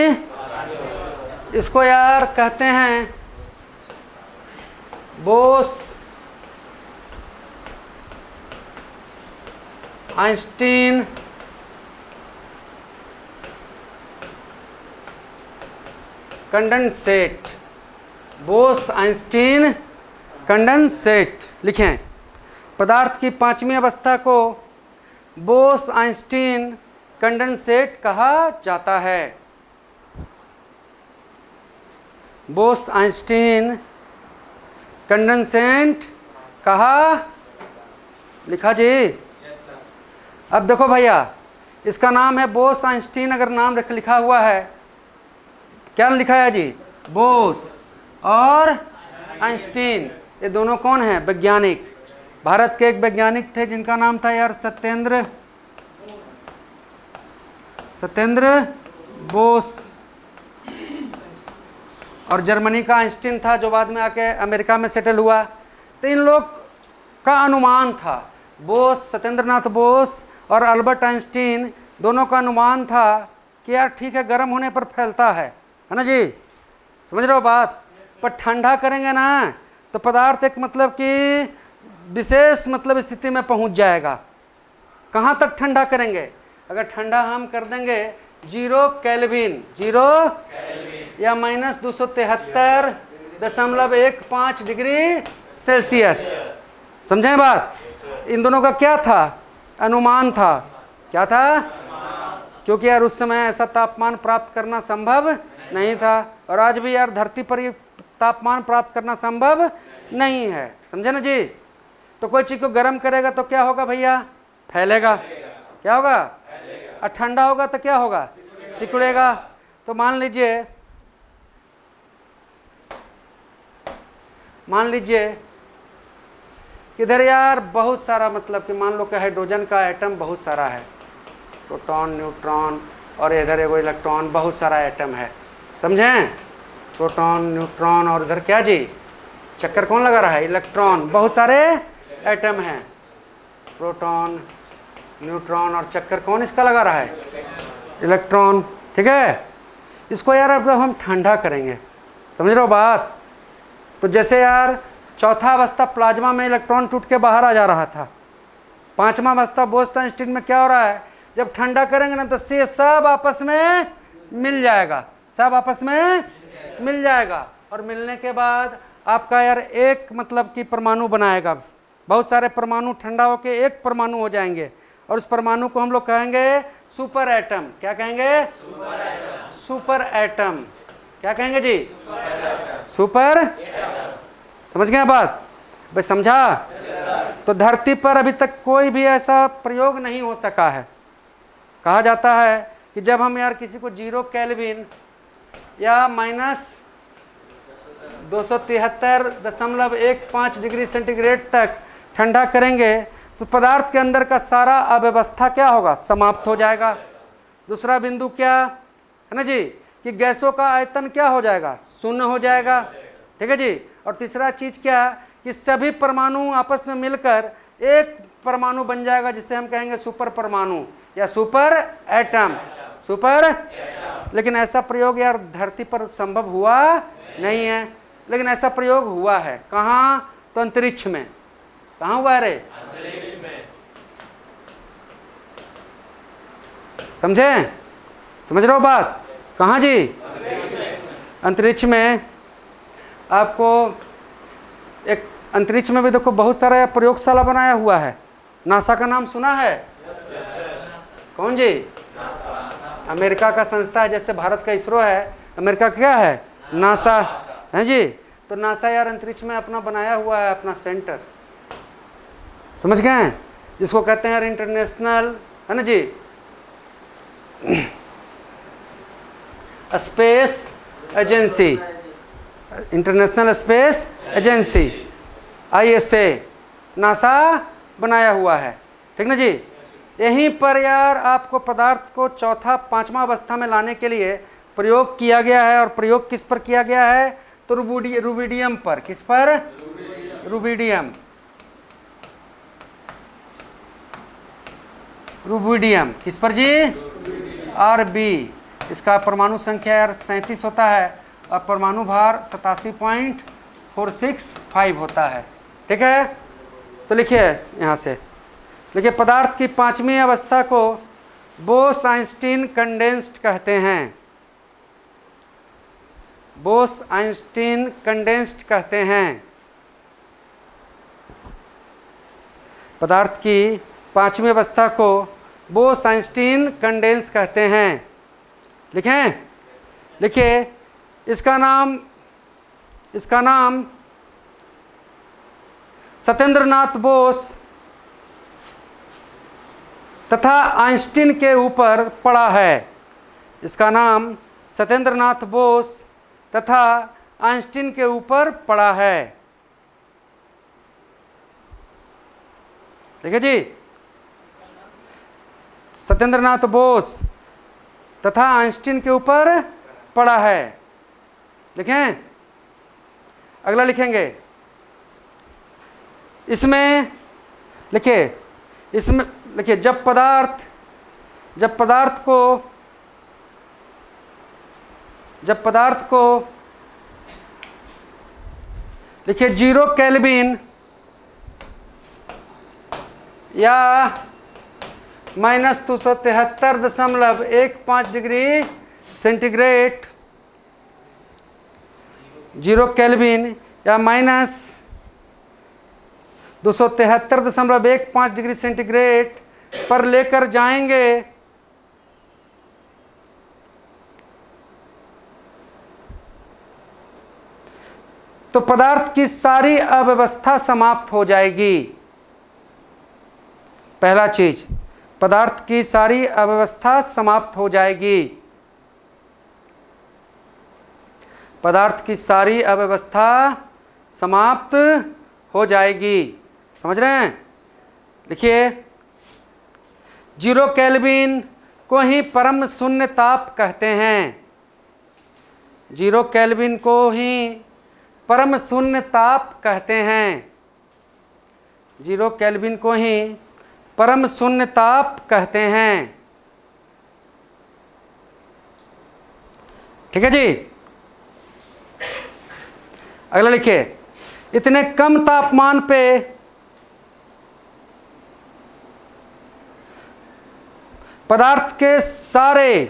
S1: इसको यार कहते हैं Bose Einstein condensate. Bose Einstein condensate लिखें। पदार्थ की 5वीं अवस्था को बोस आइंस्टीन कंडेंसेट कहा जाता है। बोस आइंस्टीन कंडेंसेट कहा, लिखा जी। अब देखो भैया, इसका नाम है बोस आइंस्टीन। अगर नाम लिखा हुआ है, क्या लिखा है जी? बोस और आइंस्टीन। ये दोनों कौन हैं? वैज्ञानिक। भारत के एक वैज्ञानिक थे जिनका नाम था यार सत्येंद्र सत्येंद्र बोस, और जर्मनी का आइंस्टीन था जो बाद में आके अमेरिका में सेटल हुआ। तो इन लोग का अनुमान था, बोस, सत्येंद्रनाथ बोस और अल्बर्ट आइंस्टीन दोनों का अनुमान था कि यार ठीक है, गर्म होने पर फैलता है ना जी, समझ रहे हो बात। पर ठंडा करेंगे ना तो पदार्थ एक मतलब कि विशेष मतलब स्थिति में पहुंच जाएगा। कहाँ तक ठंडा करेंगे? अगर ठंडा हम कर देंगे 0 केल्विन, 0 या -273.15 डिग्री सेल्सियस, समझें बात। इन दोनों का क्या था? अनुमान था। क्या था? क्योंकि यार उस समय ऐसा तापमान प्राप्त करना संभव नहीं था, और आज भी यार धरती पर ये तापमान प्राप्त करना संभव नहीं है, समझे ना जी। तो कोई चीज को गर्म करेगा तो क्या होगा भैया? फैलेगा। क्या होगा? और ठंडा होगा तो क्या होगा? सिकुड़ेगा। तो मान लीजिए किधर यार बहुत सारा मतलब कि मान लो कि हाइड्रोजन का एटम बहुत सारा है, प्रोटॉन, न्यूट्रॉन और इधर एगो इलेक्ट्रॉन, बहुत सारा एटम है, समझें। प्रोटॉन, न्यूट्रॉन और इधर क्या जी, चक्कर कौन लगा रहा है? इलेक्ट्रॉन। बहुत सारे एटम हैं, प्रोटॉन, न्यूट्रॉन और चक्कर कौन इसका लगा रहा है? इलेक्ट्रॉन। ठीक है, इसको यार अब हम ठंडा करेंगे, समझ रहे हो बात। तो जैसे यार चौथा अवस्था प्लाज्मा में इलेक्ट्रॉन टूट के बाहर आ जा रहा था, पांचवा अवस्था बोस-आइंस्टीन में क्या हो रहा है? जब ठंडा करेंगे ना तो से सब आपस में मिल जाएगा, सब आपस में मिल जाएगा, और मिलने के बाद आपका यार एक मतलब कि परमाणु बनाएगा। बहुत सारे परमाणु ठंडा होके एक परमाणु हो जाएंगे, और उस परमाणु को हम लोग कहेंगे सुपर एटम। क्या कहेंगे? Super atom. क्या कहेंगे जी? सुपर। समझ गए बात भाई? समझा? तो धरती पर अभी तक कोई भी ऐसा प्रयोग नहीं हो सका है। कहा जाता है कि जब हम यार किसी को 0 केल्विन या -273.15 डिग्री सेंटीग्रेड तक ठंडा करेंगे तो पदार्थ के अंदर का सारा अव्यवस्था क्या होगा? समाप्त हो जाएगा। दूसरा बिंदु क्या है ना जी, कि गैसों का आयतन क्या हो जाएगा? शून्य हो जाएगा। ठीक है जी। और तीसरा चीज क्या, कि सभी परमाणु आपस में मिलकर एक परमाणु बन जाएगा, जिसे हम कहेंगे सुपर परमाणु या सुपर एटम। सुपर। लेकिन ऐसा प्रयोग यार धरती पर संभव हुआ नहीं है, लेकिन ऐसा प्रयोग हुआ है। कहाँ? तो अंतरिक्ष में। कहाँ हुआ है रे? अंतरिक्ष में। समझे? समझ रहे हो बात? कहाँ जी? अंतरिक्ष में। आपको एक अंतरिक्ष में भी देखो बहुत सारा प्रयोगशाला बनाया हुआ है। नासा का नाम सुना है? कौन जी? अमेरिका का संस्था है, जैसे भारत का इसरो है, अमेरिका का क्या है? नासा है जी। तो नासा यार अंतरिक्ष में अपना बनाया हुआ है अपना सेंटर, समझ गए? जिसको कहते हैं यार इंटरनेशनल, है ना जी, space agency, international space agency, ISA, NASA बनाया हुआ है। ठीक ना जी। यहीं पर यार आपको पदार्थ को चौथा पांचवा अवस्था में लाने के लिए प्रयोग किया गया है। और प्रयोग किस पर किया गया है? तो रुबिडियम पर। किस पर? रुबिडियम। रुबिडियम किस पर जी? Rb। इसका परमाणु संख्या यार 37 होता है और परमाणु भार 87.465 होता है। ठीक है, तो लिखिए यहाँ से, लिखिए पदार्थ की पांचवी अवस्था को बोस-आइंस्टीन कंडेंस्ड कहते हैं। बोस-आइंस्टीन कंडेंस्ड कहते हैं। पदार्थ की पांचवी अवस्था को बोस-आइंस्टीन कंडेंस कहते हैं। लिखें? लिखिए इसका नाम सत्येंद्रनाथ बोस तथा आइंस्टीन के ऊपर पड़ा है। इसका नाम सत्येंद्रनाथ बोस तथा आइंस्टीन के ऊपर पड़ा है। ठीक है जी। सत्येंद्रनाथ बोस तथा आइंस्टीन के ऊपर पड़ा है। लिखें, अगला लिखेंगे, इसमें लिखिए, इसमें लिखिए, जब पदार्थ को लिखिए 0 केल्विन या -273.15 डिग्री सेंटीग्रेड, 0 केल्विन या -273.15 डिग्री सेंटीग्रेड पर लेकर जाएंगे तो पदार्थ की सारी अव्यवस्था समाप्त हो जाएगी। पहला चीज, पदार्थ की सारी अव्यवस्था समाप्त हो जाएगी। पदार्थ की सारी अव्यवस्था समाप्त हो जाएगी। समझ रहे हैं? लिखिए, 0 केल्विन को ही परम शून्य ताप कहते हैं। 0 केल्विन को ही परम शून्य ताप कहते हैं। 0 केल्विन को ही परम शून्य ताप कहते हैं। ठीक है जी। अगला लिखिए, इतने कम तापमान पे पदार्थ के सारे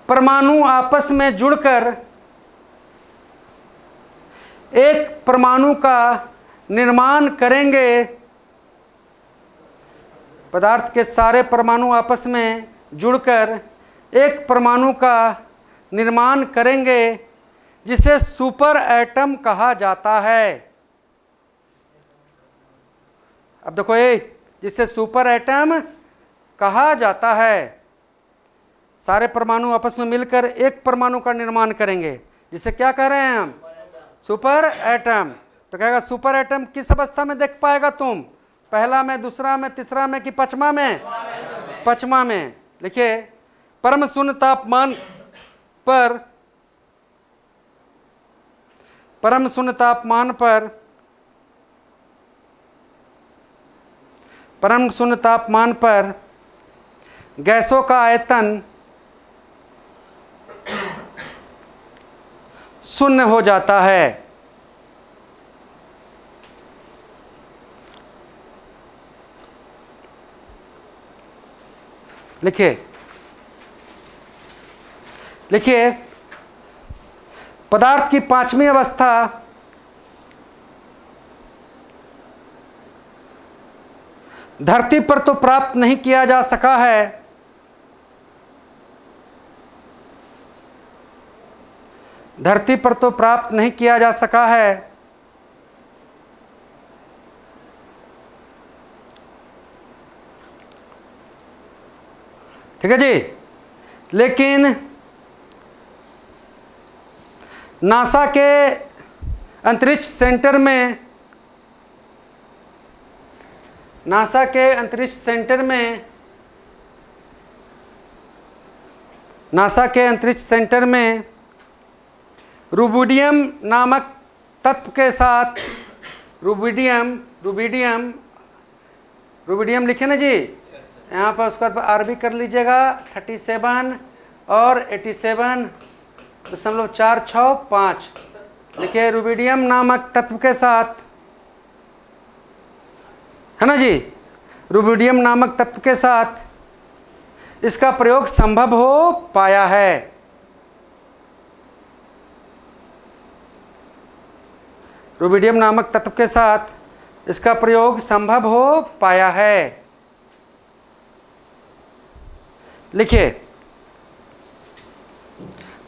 S1: परमाणु आपस में जुड़कर एक परमाणु का निर्माण करेंगे। पदार्थ के सारे परमाणु आपस में जुड़कर एक परमाणु का निर्माण करेंगे जिसे सुपर एटम कहा जाता है। अब देखो ये, जिसे सुपर एटम कहा जाता है, सारे परमाणु आपस में मिलकर एक परमाणु का निर्माण करेंगे जिसे क्या कह रहे हैं हम? Super atom. तो कहेगा सुपर एटम किस अवस्था में देख पाएगा तुम? पहला में, दूसरा में, तीसरा में कि पांचवा में? पांचवा में। लिखिए, परम शून्य तापमान पर गैसों का आयतन शून्य हो जाता है। लिखिए, पदार्थ की पांचवी अवस्था धरती पर तो प्राप्त नहीं किया जा सका है, धरती पर तो प्राप्त नहीं किया जा सका है, ठीक है जी। लेकिन नासा के अंतरिक्ष सेंटर में रुबिडियम नामक तत्व के साथ, रुबिडियम लिखे ना जी, यहाँ पर उसका आर भी कर लीजिएगा, 37 और 87.465। देखिए, रुबिडियम नामक तत्व के साथ, है ना जी, रुबिडियम नामक तत्व के साथ इसका प्रयोग संभव हो पाया है। रुबिडियम नामक तत्व के साथ इसका प्रयोग संभव हो पाया है। लिखिए,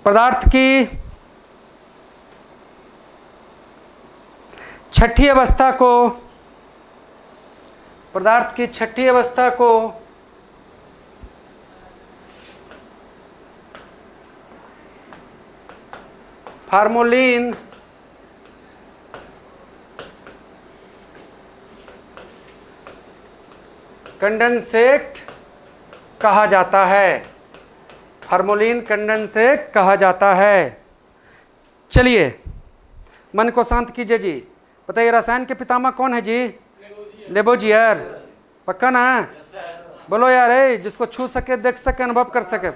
S1: पदार्थ की छठी अवस्था को फार्मोलिन कंडेंसेट कहा जाता है। फार्मोलिन कंडेंसेट कहा जाता है। चलिए मन को शांत कीजिए जी। बताइए रसायन के पितामह कौन है जी? लेबोजियर। पक्का ना? बोलो यार, जिसको छू सके, देख सके, अनुभव कर सके।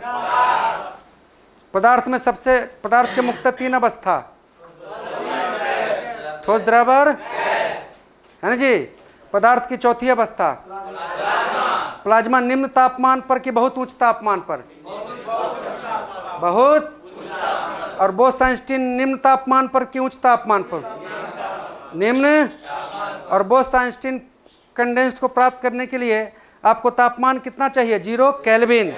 S1: पदार्थ में पदार्थ के मुख्यतः 3 अवस्था, ठोस, द्रव, है ना जी। पदार्थ की चौथी अवस्था प्लाज्मा, निम्न तापमान पर कि बहुत उच्च तापमान पर? बहुत। और बोस-आइंस्टीन निम्न तापमान पर कि उच्च तापमान पर? निम्न। और बोस-आइंस्टीन कंडेंस्ड को प्राप्त करने के लिए आपको तापमान कितना चाहिए? 0 केल्विन।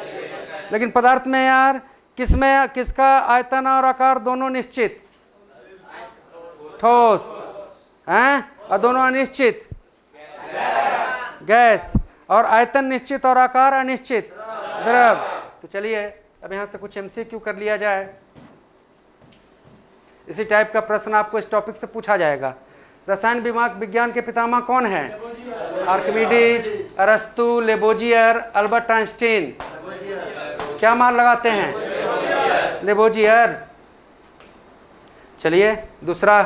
S1: लेकिन पदार्थ में यार किसका आयतन और आकार दोनों निश्चित? ठोस हैं, और दोनों अनिश्चित? गैस। और आयतन निश्चित और आकार अनिश्चित? द्रव। तो चलिए अब यहां से कुछ MCQ कर लिया जाए। इसी टाइप का प्रश्न आपको इस टॉपिक से पूछा जाएगा। रसायन विज्ञान के पितामह कौन है? आर्किमिडीज, अरस्तु, लेबोजियर, अल्बर्ट आइंस्टीन। क्या मार लगाते हैं? लेबोजियर। चलिए दूसरा,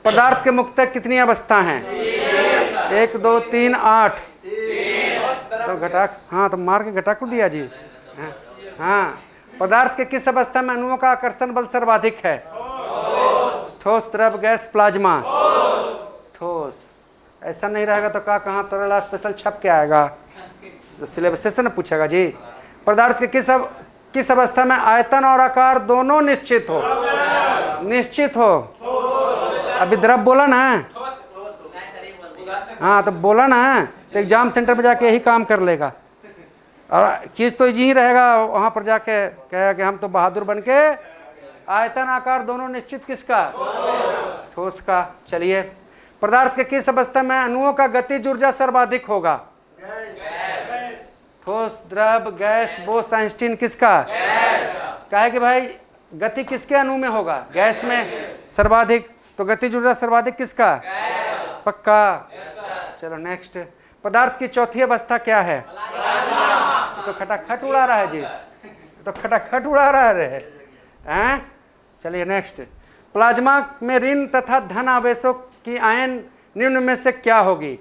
S1: पदार्थ के मुख्यतः कितनी अवस्था हैं? 1 2 3 8। तो घटा, हाँ तो मार के घटा को दिया जी। हाँ, पदार्थ के किस अवस्था में अणुओं का आकर्षण बल सर्वाधिक है? ठोस, द्रव, गैस, प्लाज्मा। ठोस। ऐसा नहीं रहेगा तो कहाँ तरल स्पेशल छप के आएगा, तो सिलेबस से ना पूछेगा जी। पदार्थ के किस अवस्था में आयतन और आकार दोनों निश्चित हो? निश्चित हो। अभी द्रव बोला ना? हाँ तो बोला ना, तो एग्जाम सेंटर पे जाके यही काम कर लेगा। और चीज तो यही रहेगा, वहां पर जाके कहेगा कि हम तो बहादुर बन के आयतन आकार दोनों निश्चित किसका? ठोस का। चलिए, पदार्थ के किस अवस्था में अणुओं का गतिज ऊर्जा सर्वाधिक होगा? ठोस, द्रव, गैस, बोस-आइंस्टीन किसका? कहे कि भाई गति किसके अणु में होगा? गैस में सर्वाधिक। तो गतिज ऊर्जा सर्वाधिक किसका? पक्का। चलो नेक्स्ट, पदार्थ की चौथी अवस्था क्या है? तो खटाखट उड़ा रहा है जी, तो खटाखट उड़ा रहा है। चलिए नेक्स्ट, प्लाज्मा में ऋण तथा धन आवेशों की आयन निम्न में से क्या होगी?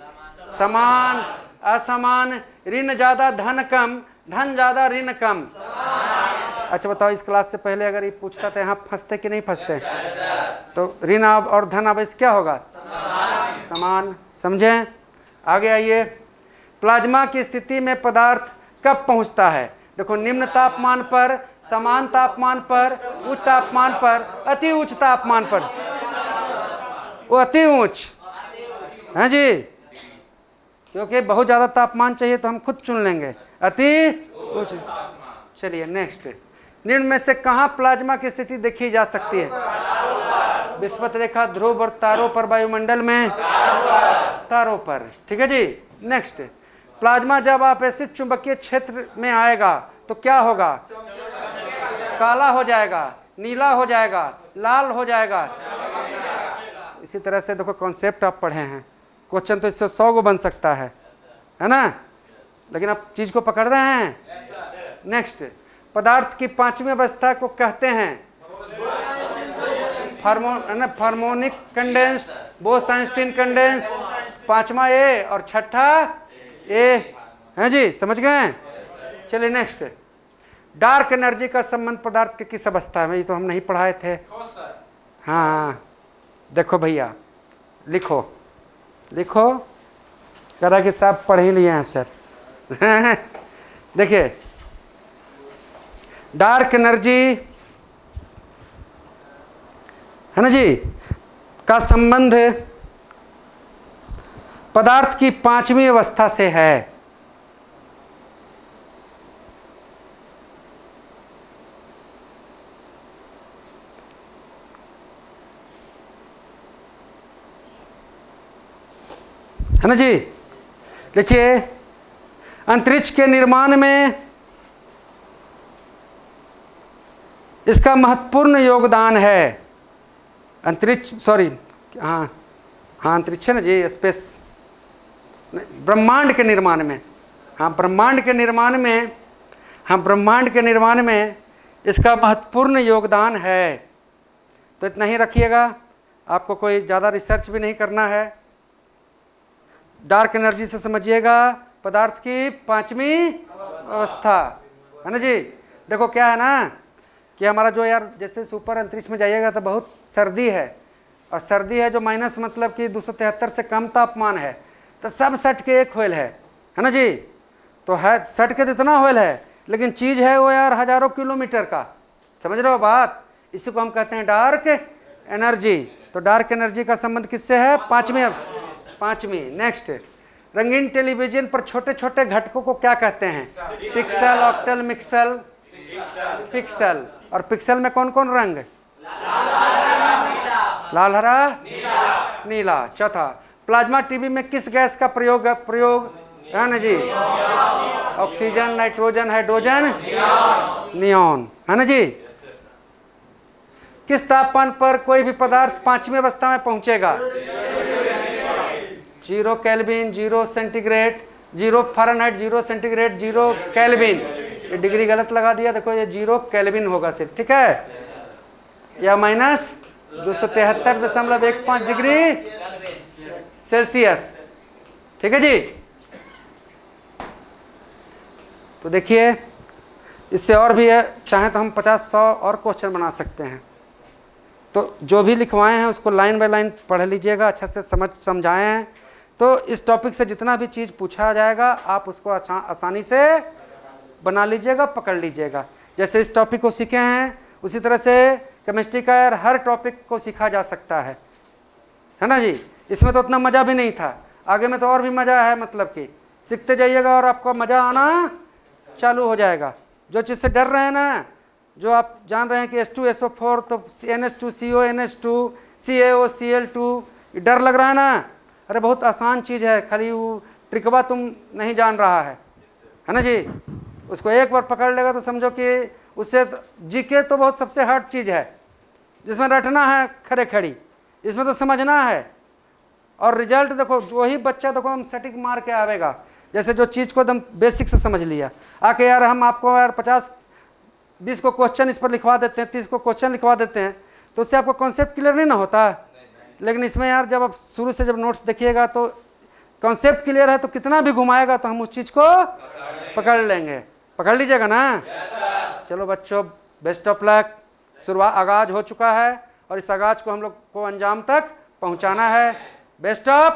S1: समान, असमान, ऋण ज्यादा धन कम, धन ज्यादा ऋण कम। अच्छा बताओ, इस क्लास से पहले अगर ये पूछता था यहाँ फंसते कि नहीं फंसते? तो ऋण और धन आवेश क्या होगा? समान। समझे? आगे आइए, प्लाज्मा की स्थिति में पदार्थ कब पहुंचता है? देखो, निम्न तापमान पर, समान तापमान पर, उच्च तापमान पर, अति उच्च तापमान पर। वो अति उच्च है जी, क्योंकि बहुत ज्यादा तापमान चाहिए तो हम खुद चुन लेंगे अति उच्च। चलिए नेक्स्ट, निम्न में से कहां प्लाज्मा की स्थिति देखी जा सकती है? विषुवत रेखा, ध्रुव और तारों पर, वायुमंडल में तारों पर। ठीक है जी। नेक्स्ट, प्लाज्मा जब आपेक्षित चुंबकीय क्षेत्र में आएगा तो क्या होगा? काला हो जाएगा, नीला हो जाएगा, लाल हो जाएगा। इसी तरह से देखो, कॉन्सेप्ट आप पढ़े हैं, क्वेश्चन तो इससे 100 गो बन सकता है ना? लेकिन आप चीज को पकड़ रहे हैं। नेक्स्ट, पदार्थ की 5वीं अवस्था को कहते हैं हार्मोनिक कंडेंस, बोस-आइंस्टीन कंडेंस। 5वां ए और 6ठा ए है जी, समझ गए? चलिए नेक्स्ट, डार्क एनर्जी का संबंध पदार्थ के किस अवस्था में? ये तो हम नहीं पढ़ाए थे। हाँ देखो भैया, लिखो लिखो, करा कि साहब पढ़ ही लिए हैं सर। देखिए, डार्क एनर्जी है ना जी का संबंध पदार्थ की 5वीं अवस्था से है। है ना जी? देखिए, अंतरिक्ष के निर्माण में इसका महत्वपूर्ण योगदान है। अंतरिक्ष, सॉरी, हाँ अंतरिक्ष है ना जी, स्पेस, ब्रह्मांड के निर्माण में, हाँ ब्रह्मांड के निर्माण में इसका महत्वपूर्ण योगदान है। तो इतना ही रखिएगा, आपको कोई ज़्यादा रिसर्च भी नहीं करना है। डार्क एनर्जी से समझिएगा पदार्थ की पांचवी अवस्था, है ना जी। देखो क्या है ना कि हमारा जो यार जैसे सुपर अंतरिक्ष में जाइएगा तो बहुत सर्दी है, और सर्दी है जो माइनस मतलब कि 273 से कम तापमान है, तो सब सट के एक होल है ना जी। तो है सट के तो इतना होल है, लेकिन चीज़ है वो यार हजारों किलोमीटर का, समझ रहे हो बात। इसी को हम कहते हैं डार्क एनर्जी। तो डार्क एनर्जी का संबंध किससे है? पांचवी। नेक्स्ट, रंगीन टेलीविजन पर छोटे छोटे घटकों को क्या कहते हैं? पिक्सल, ऑक्टल, मिक्सल, पिक्सल। और पिक्सल में कौन कौन रंग? लाल, हरा, नीला। चौथा, प्लाज्मा टीवी में किस गैस का प्रयोग है ना जी? ऑक्सीजन, नाइट्रोजन, हाइड्रोजन, नियॉन, है ना जी। किस तापमान पर कोई भी पदार्थ पांचवी अवस्था में पहुंचेगा? 0 kelvin, 0 centigrade, 0 Fahrenheit, 0 centigrade, 0 kelvin. ये डिग्री गलत लगा दिया, देखो ये 0 केल्विन होगा सिर्फ, ठीक है, या माइनस 273.15 डिग्री सेल्सियस, ठीक है जी। तो देखिए इससे और भी है, चाहे तो हम 50-100 और क्वेश्चन बना सकते हैं। तो जो भी लिखवाए हैं उसको लाइन बाय लाइन पढ़ लीजिएगा, अच्छा से समझाए हैं। तो इस टॉपिक से जितना भी चीज़ पूछा जाएगा आप उसको आसानी से बना लीजिएगा, पकड़ लीजिएगा। जैसे इस टॉपिक को सीखे हैं उसी तरह से केमिस्ट्री का यार हर टॉपिक को सीखा जा सकता है ना जी। इसमें तो उतना मज़ा भी नहीं था, आगे में तो और भी मज़ा है, मतलब कि सीखते जाइएगा और आपको मज़ा आना चालू हो जाएगा। जो चीज़ से डर रहे हैं ना, जो आप जान रहे हैं कि H2SO4 तो NH2CO NH2 CaO Cl2, डर लग रहा है ना, अरे बहुत आसान चीज़ है, खाली वो ट्रिकवा तुम नहीं जान रहा है ना जी। उसको एक बार पकड़ लेगा तो समझो कि उससे जीके तो बहुत सबसे हार्ड चीज़ है, जिसमें रटना है खड़े खड़ी, इसमें तो समझना है। और रिजल्ट देखो, वही बच्चा देखो हम सटीक मार के आवेगा, जैसे जो चीज़ को एकदम बेसिक से समझ लिया। आके यार हम आपको यार 50-20 को क्वेश्चन इस पर लिखवा देते हैं, 30 को क्वेश्चन लिखवा देते हैं, तो उससे आपको कॉन्सेप्ट क्लियर नहीं ना होता। लेकिन इसमें यार जब आप शुरू से जब नोट्स देखिएगा तो कॉन्सेप्ट क्लियर है, तो कितना भी घुमाएगा तो हम उस चीज़ को पकड़ लेंगे। पकड़ लीजिएगा ना। चलो बच्चों, बेस्ट ऑफ लक। शुरुआत आगाज हो चुका है और इस आगाज को हम लोग को अंजाम तक पहुंचाना है। Best of